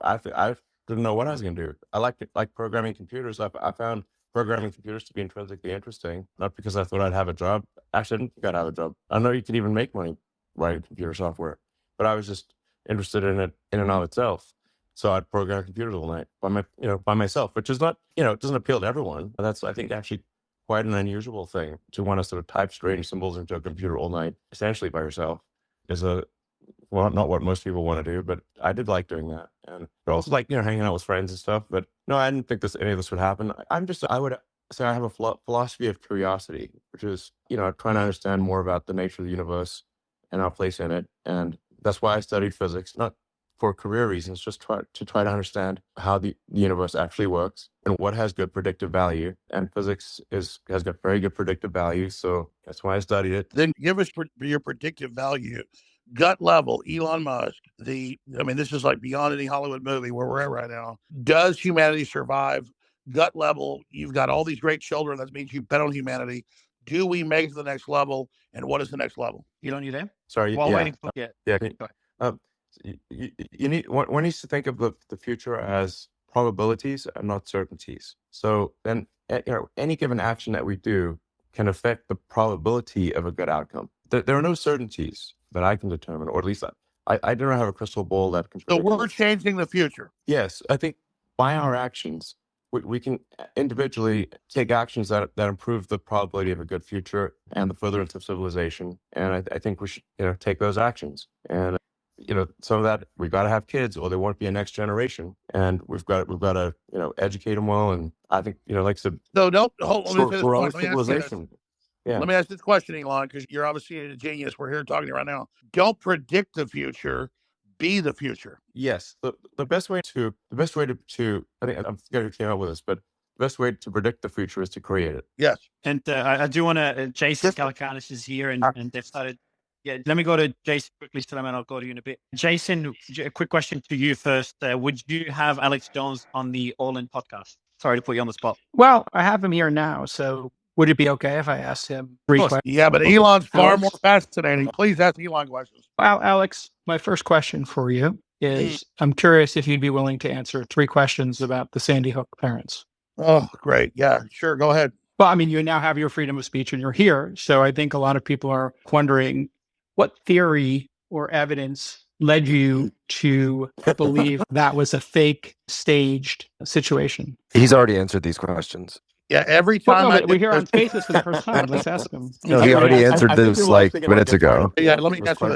I didn't know what I was going to do. I liked programming computers. I found programming computers to be intrinsically interesting, not because I thought I'd have a job. Actually, I didn't think I'd have a job. I know you could even make money writing computer software, but I was just interested in it in and of itself. So I'd program computers all night by myself, which is not, it doesn't appeal to everyone. But that's, I think, actually quite an unusual thing to want to sort of type strange symbols into a computer all night, essentially by yourself, is not what most people want to do, but I did like doing that. And also like, hanging out with friends and stuff. But no, I didn't think any of this would happen. I would say I have a philosophy of curiosity, which is, trying to understand more about the nature of the universe and our place in it. And that's why I studied physics, not for career reasons, just to try to understand how the universe actually works and what has good predictive value. And physics has got very good predictive value. So that's why I studied it. Then give us your predictive value. Gut level, Elon Musk, this is like beyond any Hollywood movie where we're at right now. Does humanity survive? Gut level, you've got all these great children. That means you bet on humanity. Do we make it to the next level? And what is the next level? Elon, you there? Sorry. While waiting for one needs to think of the future as probabilities and not certainties. So then, any given action that we do can affect the probability of a good outcome. There are no certainties that I can determine, or at least I don't have a crystal ball that can. So we're changing the future. Yes, I think by our actions, we can individually take actions that improve the probability of a good future and the furtherance of civilization. And I think we should, take those actions. And some of that, we've got to have kids, or there won't be a next generation. And we've got to, educate them well. And I think, like I said, no, don't hold on. Civilization. Yeah. Let me ask this question, Elon, because you're obviously a genius. We're here talking to you right now. Don't predict the future. Be the future. Yes. The best way to I think I'm scared who came up with this, but the best way to predict the future is to create it. Yes. And I do want to, Jason Calacanis is here and they've started. Yeah, let me go to Jason quickly, and I'll go to you in a bit. Jason, a quick question to you first. Would you have Alex Jones on the All In podcast? Sorry to put you on the spot. Well, I have him here now, so would it be okay if I asked him 3 questions? Yeah, but Elon's far more fascinating. Please ask Elon questions. Well, Alex, my first question for you is, I'm curious if you'd be willing to answer 3 questions about the Sandy Hook parents. Oh, great. Yeah, sure. Go ahead. Well, you now have your freedom of speech and you're here. So I think a lot of people are wondering what theory or evidence led you to believe that was a fake, staged situation. He's already answered these questions. Yeah, every time we're here on Spaces for the first time. Let's ask him. No, he already answered this minutes ago. Yeah, let me answer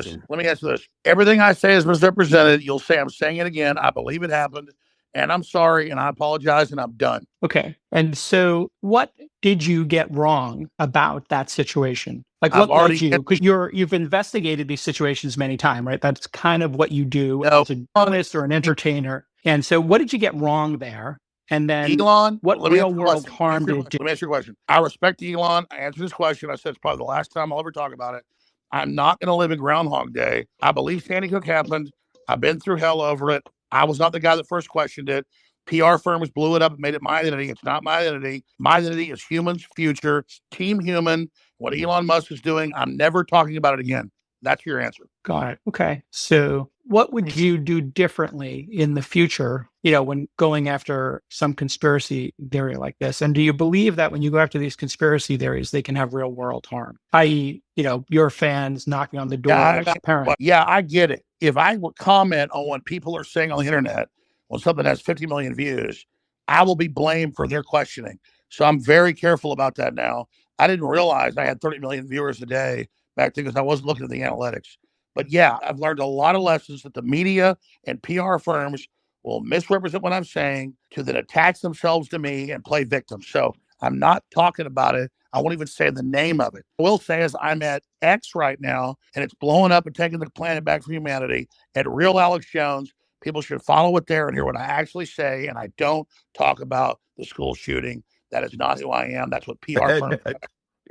this. Everything I say is misrepresented. You'll say I'm saying it again. I believe it happened, and I'm sorry, and I apologize, and I'm done. Okay. And so, what did you get wrong about that situation? What led you? Because you've investigated these situations many times, right? That's kind of what you do as a journalist or an entertainer. And so, what did you get wrong there? And then, Elon, what real world harm did it do? Let me ask you a question. I respect Elon. I answered this question. I said it's probably the last time I'll ever talk about it. I'm not going to live in Groundhog Day. I believe Sandy Hook happened. I've been through hell over it. I was not the guy that first questioned it. PR firms blew it up and made it my identity. It's not my identity. My identity is humans' future, Team Human. What Elon Musk is doing, I'm never talking about it again. That's your answer. Got it. Okay. So what would you do differently in the future, when going after some conspiracy theory like this? And do you believe that when you go after these conspiracy theories, they can have real world harm, i.e., your fans knocking on the door of parents? Yeah, I get it. If I would comment on what people are saying on the internet, when something has 50 million views, I will be blamed for their questioning. So I'm very careful about that now. I didn't realize I had 30 million viewers a day back then because I wasn't looking at the analytics. But yeah, I've learned a lot of lessons that the media and PR firms will misrepresent what I'm saying to then attach themselves to me and play victim. So I'm not talking about it. I won't even say the name of it. I will say is I'm at X right now, and it's blowing up and taking the planet back for humanity. At Real Alex Jones, people should follow it there and hear what I actually say. And I don't talk about the school shooting. That is not who I am. That's what PR firms.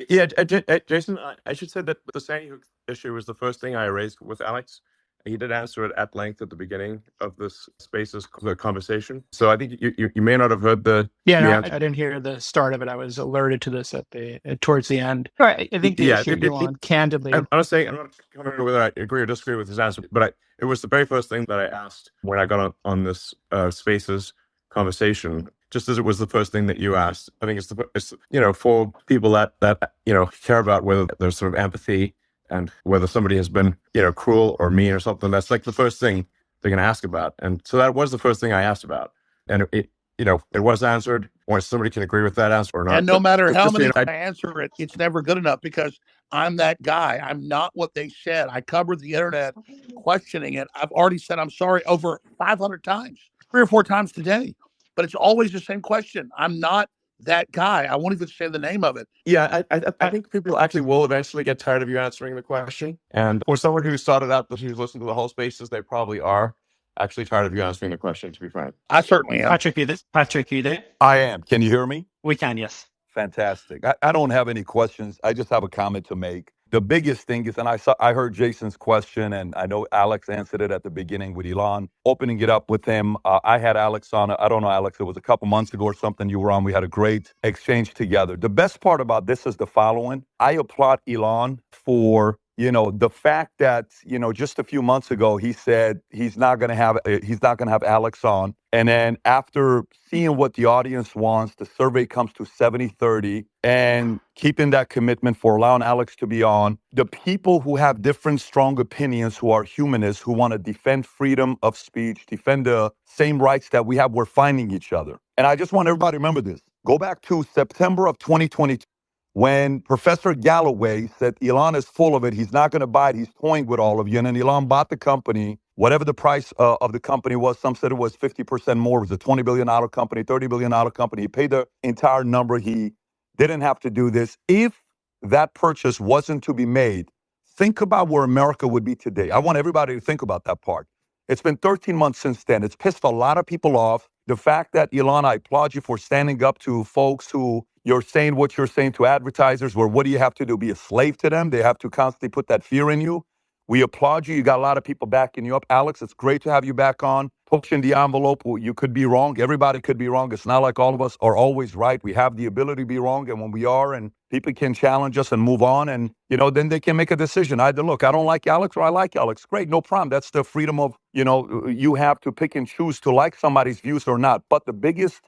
Yeah, Jason, I should say that the Sandy Hook issue was the first thing I raised with Alex. He did answer it at length at the beginning of this Spaces conversation. So I think you may not have heard the I didn't hear the start of it. I was alerted to this towards the end. All right, I think the issue, Elon, candidly. I'm not commenting whether I agree or disagree with his answer, but it was the very first thing that I asked when I got on this Spaces conversation. Just as it was the first thing that you asked, I think it's for people that care about whether there's sort of empathy and whether somebody has been cruel or mean or something. That's like the first thing they're going to ask about, and so that was the first thing I asked about, and it was answered. Or somebody can agree with that answer or not. And no matter how many I answer it, it's never good enough because I'm that guy. I'm not what they said. I covered the internet questioning it. I've already said I'm sorry over 500 times, 3 or 4 times today. But it's always the same question. I'm not that guy. I won't even say the name of it. Yeah, I think people actually will eventually get tired of you answering the question. And for someone who started out, who's listened to the whole Spaces, they probably are actually tired of you answering the question, to be frank. I certainly am. Patrick, you there? I am. Can you hear me? We can, yes. Fantastic. I don't have any questions. I just have a comment to make. The biggest thing is, and I heard Jason's question, and I know Alex answered it at the beginning with Elon, opening it up with him. I had Alex on, I don't know, Alex, it was a couple months ago or something you were on. We had a great exchange together. The best part about this is the following. I applaud Elon for the fact that, just a few months ago, he said he's not going to have Alex on. And then after seeing what the audience wants, the survey comes to 70-30 and keeping that commitment for allowing Alex to be on. The people who have different strong opinions, who are humanists, who want to defend freedom of speech, defend the same rights that we have, we're finding each other. And I just want everybody to remember this. Go back to September of 2022. When Professor Galloway said Elon is full of it, he's not going to buy it, he's toying with all of you. And then Elon bought the company, whatever the price of the company was. Some said it was 50% more. It was a $20 billion company, $30 billion company. He paid the entire number. He didn't have to do this. If that purchase wasn't to be made, think about where America would be today. I want everybody to think about that part. It's been 13 months since then. It's pissed a lot of people off. The fact that, Elon, I applaud you for standing up to folks who you're saying what you're saying to advertisers, where what do you have to do? Be a slave to them? They have to constantly put that fear in you. We applaud you. You got a lot of people backing you up. Alex, it's great to have you back on. Pushing the envelope. You could be wrong. Everybody could be wrong. It's not like all of us are always right. We have the ability to be wrong. And when we are, and people can challenge us and move on, and, then they can make a decision. Either, look, I don't like Alex or I like Alex. Great, no problem. That's the freedom of, you have to pick and choose to like somebody's views or not. But the biggest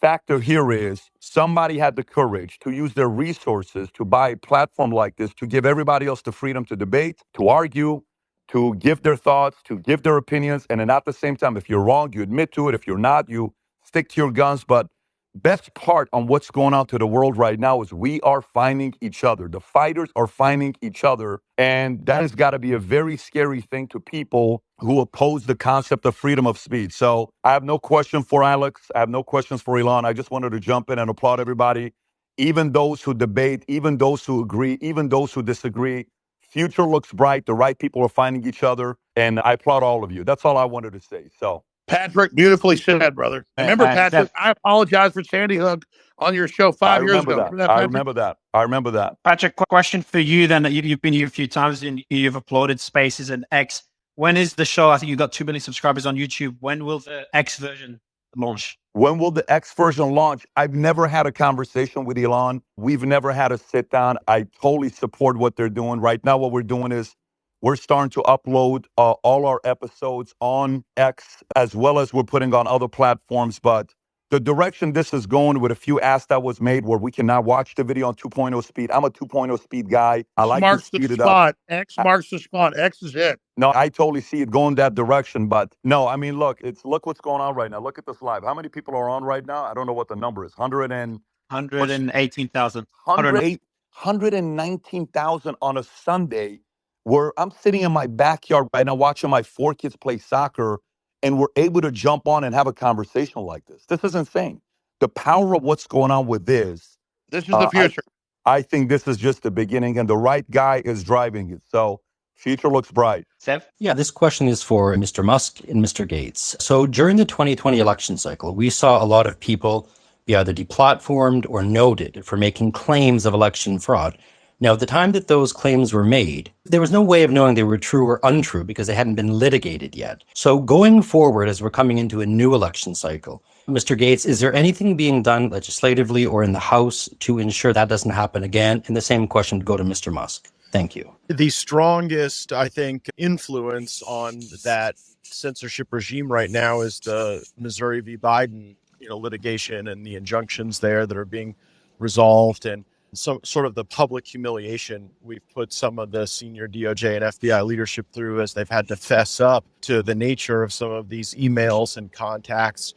factor here is somebody had the courage to use their resources to buy a platform like this, to give everybody else the freedom to debate, to argue, to give their thoughts, to give their opinions. And then at the same time, if you're wrong, you admit to it. If you're not, you stick to your guns. But best part on what's going on to the world right now is we are finding each other. The fighters are finding each other. And that has got to be a very scary thing to people who oppose the concept of freedom of speech. So I have no question for Alex. I have no questions for Elon. I just wanted to jump in and applaud everybody, even those who debate, even those who agree, even those who disagree. Future looks bright. The right people are finding each other. And I applaud all of you. That's all I wanted to say. So Patrick, beautifully said, brother. Remember, Patrick, I apologize for Sandy Hook on your show 5 years ago. Remember that, Patrick? I remember that. Patrick, question for you then. You've been here a few times and you've uploaded Spaces and X. When is the show? I think you've got 2 million subscribers on YouTube. When will the X version launch? When will the X version launch? I've never had a conversation with Elon. We've never had a sit down. I totally support what they're doing. Right now, what we're doing is we're starting to upload all our episodes on X, as well as we're putting on other platforms. But the direction this is going, with a few asks that was made where we can now watch the video on 2.0 speed. I'm a 2.0 speed guy. I like to speed it up. X marks the spot. X is it. No, I totally see it going that direction. But no, I mean, look what's going on right now. Look at this live. How many people are on right now? I don't know what the number is. 118,000. 119,000 on a Sunday, where I'm sitting in my backyard right now watching my 4 kids play soccer, and we're able to jump on and have a conversation like this. This is insane. The power of what's going on with this. This is the future. I think this is just the beginning, and the right guy is driving it. So future looks bright. Sev? Yeah, this question is for Mr. Musk and Mr. Gates. So during the 2020 election cycle, we saw a lot of people be either deplatformed or noted for making claims of election fraud. Now, at the time that those claims were made, there was no way of knowing they were true or untrue because they hadn't been litigated yet. So going forward, as we're coming into a new election cycle, Mr. Gates, is there anything being done legislatively or in the House to ensure that doesn't happen again? And the same question would go to Mr. Musk. Thank you. The strongest, I think, influence on that censorship regime right now is the Missouri v. Biden, litigation and the injunctions there that are being resolved, and some sort of the public humiliation we've put some of the senior DOJ and FBI leadership through as they've had to fess up to the nature of some of these emails and contacts.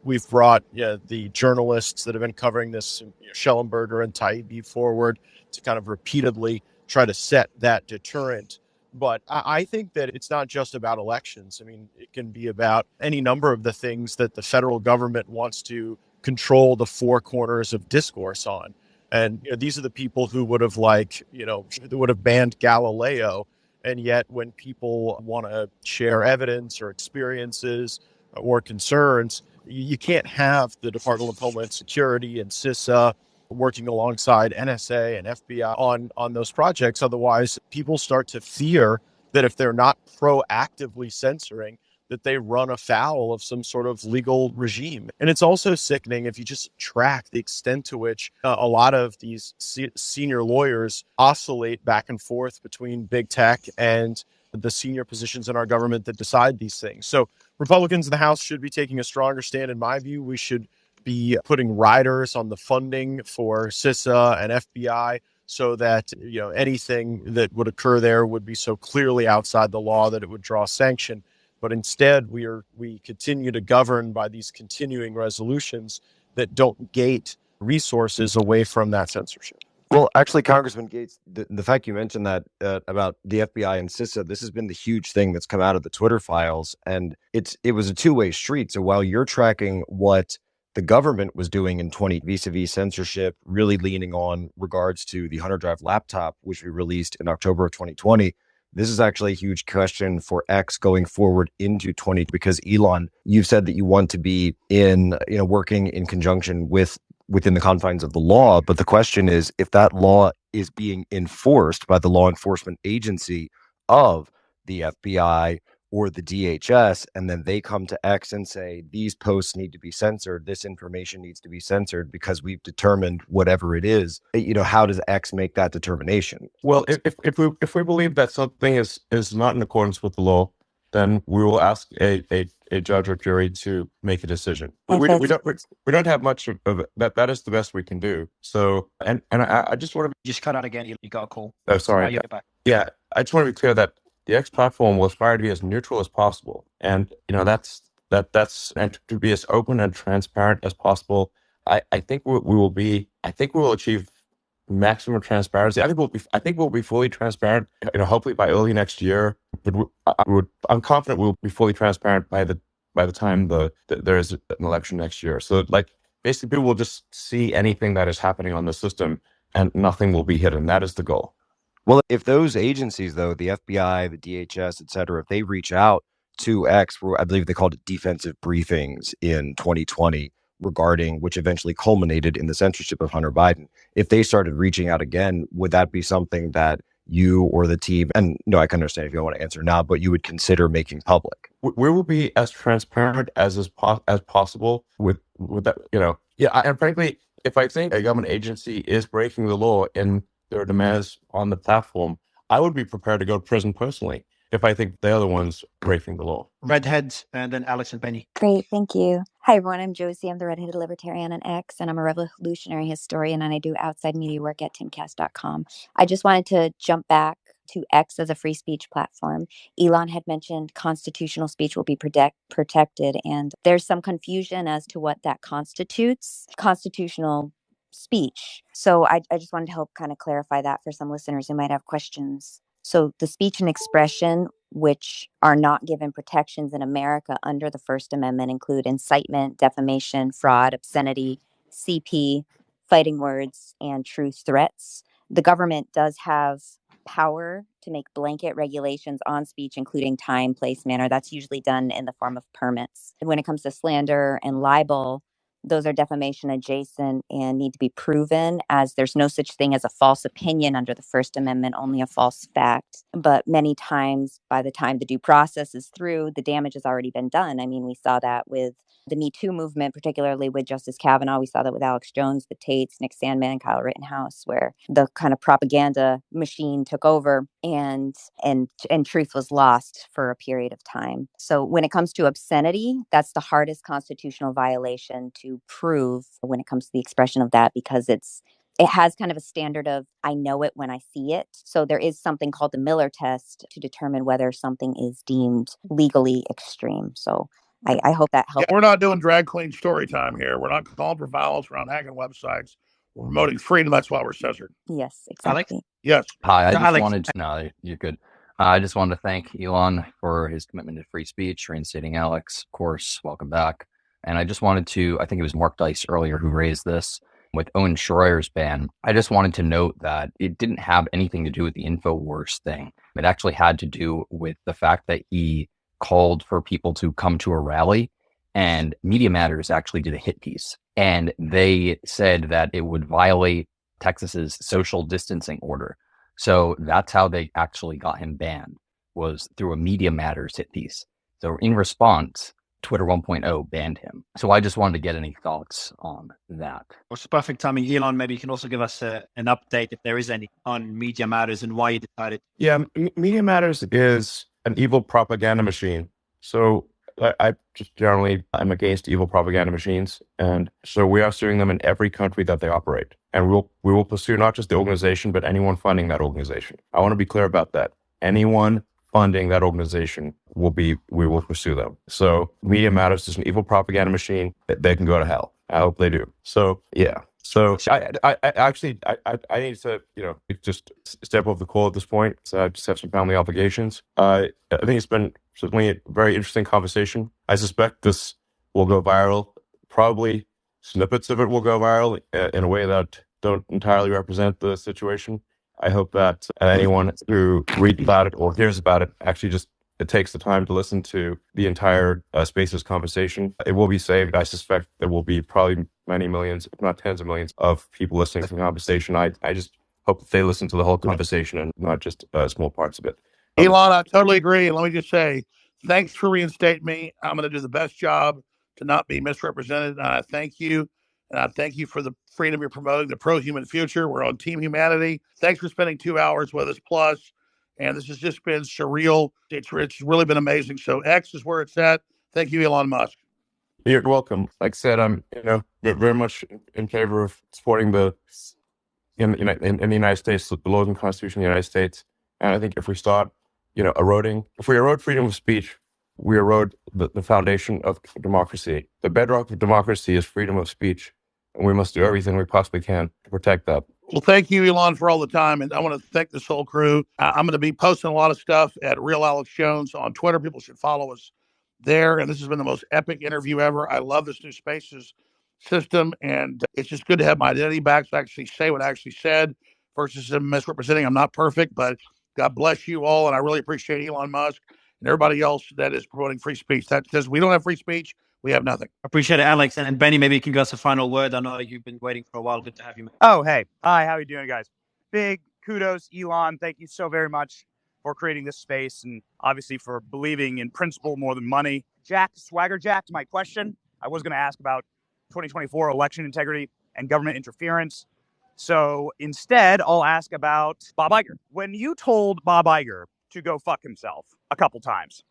We've brought the journalists that have been covering this, Schellenberger and Tate, forward to kind of repeatedly try to set that deterrent. But I think that it's not just about elections. I mean, it can be about any number of the things that the federal government wants to control the 4 corners of discourse on. And these are the people who would have would have banned Galileo. And yet when people want to share evidence or experiences or concerns, you can't have the Department of Homeland Security and CISA working alongside NSA and FBI on those projects. Otherwise, people start to fear that if they're not proactively censoring, that they run afoul of some sort of legal regime. And it's also sickening if you just track the extent to which a lot of these senior lawyers oscillate back and forth between big tech and the senior positions in our government that decide these things. So Republicans in the House should be taking a stronger stand. In my view, we should be putting riders on the funding for CISA and FBI so that anything that would occur there would be so clearly outside the law that it would draw sanction. But instead, we continue to govern by these continuing resolutions that don't gate resources away from that censorship. Well, actually, Congressman Gates, the fact you mentioned that about the FBI and CISA, this has been the huge thing that's come out of the Twitter files, and it was a two-way street. So while you're tracking what the government was doing in vis-a-vis censorship, really leaning on regards to the Hunter Drive laptop, which we released in October of 2020, this is actually a huge question for X going forward into 20, because Elon, you've said that you want to be working in conjunction within the confines of the law. But the question is, if that law is being enforced by the law enforcement agency of the FBI or the DHS, and then they come to X and say, these posts need to be censored, this information needs to be censored because we've determined whatever it is, how does X make that determination? Well, if we believe that something is not in accordance with the law, then we will ask a judge or jury to make a decision. We don't have much of it. That is the best we can do. So and I just want to just cut out again. You got a call. Oh, sorry. Yeah, I just want to be clear that the X platform will aspire to be as neutral as possible, and that's and to be as open and transparent as possible. I think we will achieve maximum transparency. I think we'll be fully transparent. Hopefully by early next year. But I'm confident we'll be fully transparent by the time there is an election next year. So basically, people will just see anything that is happening on the system, and nothing will be hidden. That is the goal. Well, if those agencies, though, the FBI, the DHS, et cetera, if they reach out to X, where I believe they called it defensive briefings in 2020 regarding, which eventually culminated in the censorship of Hunter Biden. If they started reaching out again, would that be something that you or the team, and no, I can understand if you don't want to answer now, but you would consider making public? We will be as transparent as possible with that, and frankly, if I think a government agency is breaking the law in their demands on the platform, I would be prepared to go to prison personally if I think they're the ones breaking the law. Redheads, and then Alex and Benny. Great, thank you. Hi, everyone. I'm Josie. I'm the redheaded libertarian on X, and I'm a revolutionary historian, and I do outside media work at timcast.com. I just wanted to jump back to X as a free speech platform. Elon had mentioned constitutional speech will be protected, and there's some confusion as to what that constitutes. Constitutional speech. So I just wanted to help kind of clarify that for some listeners who might have questions. So the speech and expression which are not given protections in America under the First Amendment include incitement, defamation, fraud, obscenity, CP, fighting words, and true threats. The government does have power to make blanket regulations on speech, including time, place, manner. That's usually done in the form of permits. When it comes to slander and libel, those are defamation adjacent and need to be proven, as there's no such thing as a false opinion under the First Amendment, only a false fact. But many times, by the time the due process is through, the damage has already been done. I mean, we saw that with the Me Too movement, particularly with Justice Kavanaugh. We saw that with Alex Jones, the Tates, Nick Sandmann, Kyle Rittenhouse, where the kind of propaganda machine took over and truth was lost for a period of time. So when it comes to obscenity, that's the hardest constitutional violation to prove when it comes to the expression of that, because it has kind of a standard of, I know it when I see it. So there is something called the Miller test to determine whether something is deemed legally extreme. So I hope that helps. Yeah, we're not doing drag queen story time here. We're not calling for violence. We're not hacking websites. We're promoting freedom. That's why we're censored. Yes, exactly. Alex? Yes. Hi, I So just Alex, wanted to, no, you're good. I just wanted to thank Elon for his commitment to free speech, reinstating Alex, of course, welcome back. And I just wanted to, I think it was Mark Dice earlier who raised this with Owen Schroyer's ban. I just wanted to note that it didn't have anything to do with the InfoWars thing. It actually had to do with the fact that he called for people to come to a rally, and Media Matters actually did a hit piece. And they said that it would violate Texas's social distancing order. So that's how they actually got him banned, was through a Media Matters hit piece. So in response, Twitter 1.0 banned him. So I just wanted to get any thoughts on that. What's the perfect timing? Elon, maybe you can also give us an update, if there is any, on Media Matters and why you decided. Yeah, Media Matters is an evil propaganda machine. So I just generally, I'm against evil propaganda machines. And so we are suing them in every country that they operate. And we will pursue not just the organization, but anyone funding that organization. I want to be clear about that. Anyone funding that organization we will pursue them. So Media Matters is an evil propaganda machine. They can go to hell. I hope they do. So yeah. So I actually need to, just step off the call at this point. So I just have some family obligations. I think it's been certainly a very interesting conversation. I suspect this will go viral. Probably snippets of it will go viral in a way that don't entirely represent the situation. I hope that anyone who reads about it or hears about it actually just takes the time to listen to the entire Spaces conversation. It will be saved. I suspect there will be probably many millions, if not tens of millions, of people listening to the conversation. I just hope that they listen to the whole conversation and not just small parts of it. Elon, I totally agree. And let me just say, thanks for reinstating me. I'm going to do the best job to not be misrepresented. And I thank you. And I thank you for the freedom you're promoting, the pro-human future. We're on Team Humanity. Thanks for spending 2 hours with us plus. And this has just been surreal. It's really been amazing. So X is where it's at. Thank you, Elon Musk. You're welcome. Like I said, I'm very much in favor of supporting in the United States, the laws and Constitution of the United States. And I think if we start, if we erode freedom of speech, we erode the foundation of democracy. The bedrock of democracy is freedom of speech. And we must do everything we possibly can to protect that. Well, thank you, Elon, for all the time. And I want to thank this whole crew. I'm going to be posting a lot of stuff at Real Alex Jones on Twitter. People should follow us there. And this has been the most epic interview ever. I love this new Spaces system. And it's just good to have my identity back to actually say what I actually said versus misrepresenting. I'm not perfect, but God bless you all. And I really appreciate Elon Musk and everybody else that is promoting free speech. That's because we don't have free speech, we have nothing. Appreciate it, Alex. And Benny, maybe you can give us a final word. I know you've been waiting for a while. Good to have you, man. Oh, hey. Hi, how are you doing, guys? Big kudos, Elon. Thank you so very much for creating this space and obviously for believing in principle more than money. Jack, Swagger Jack, to my question, I was going to ask about 2024 election integrity and government interference. So instead, I'll ask about Bob Iger. When you told Bob Iger to go fuck himself a couple times.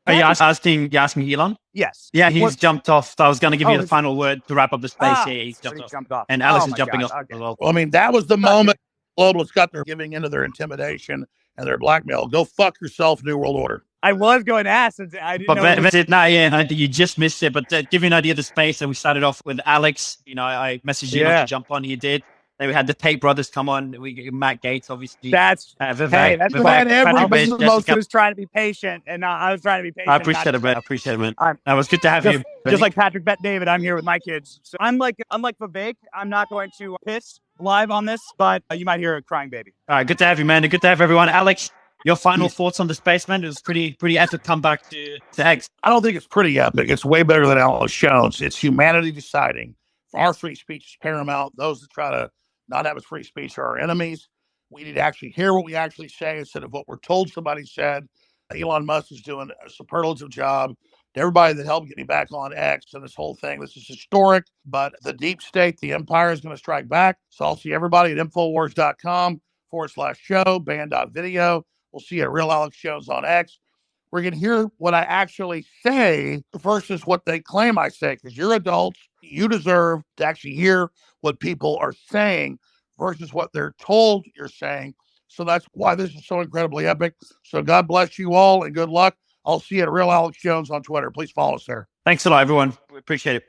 Are you asking Elon? Yes. Yeah, he's jumped off. I was going to give you the final word to wrap up the space. Ah, Yeah, he's jumped off. And Alex Oh is my jumping God, off okay. as well. Well, I mean, that was the moment globalists got their giving into their intimidation and their blackmail. Go fuck yourself, New World Order. I was going to ask. I didn't know. But you just missed it. But to give you an idea of the space, and we started off with Alex. You know, I messaged you to jump on. He did. Then we had the Tate brothers come on. Matt Gates, obviously. That's Vivek. Hey, that's Vivek, everybody was trying to be patient, and I was trying to be patient. I appreciate it, man. I appreciate it, man. That was good to have you. Just like Patrick Bet David, I'm here with my kids. So unlike Vivek, I'm not going to piss live on this, but you might hear a crying baby. All right, good to have you, man. And good to have everyone. Alex, your final thoughts on the space, man? It was pretty epic comeback to X. I don't think it's pretty epic. It's way better than Alex Jones. It's humanity deciding. Our free speech is paramount. Those that try to not have a free speech are our enemies. We need to actually hear what we actually say instead of what we're told somebody said. Elon Musk is doing a superlative job. To everybody that helped get me back on X and this whole thing, this is historic, but the deep state, the empire is going to strike back. So I'll see everybody at Infowars.com/show, band.video. We'll see you at Real Alex Jones on X. We're going to hear what I actually say versus what they claim I say, because you're adults. You deserve to actually hear what people are saying versus what they're told you're saying. So that's why this is so incredibly epic. So God bless you all and good luck. I'll see you at Real Alex Jones on Twitter. Please follow us there. Thanks a lot, everyone. We appreciate it.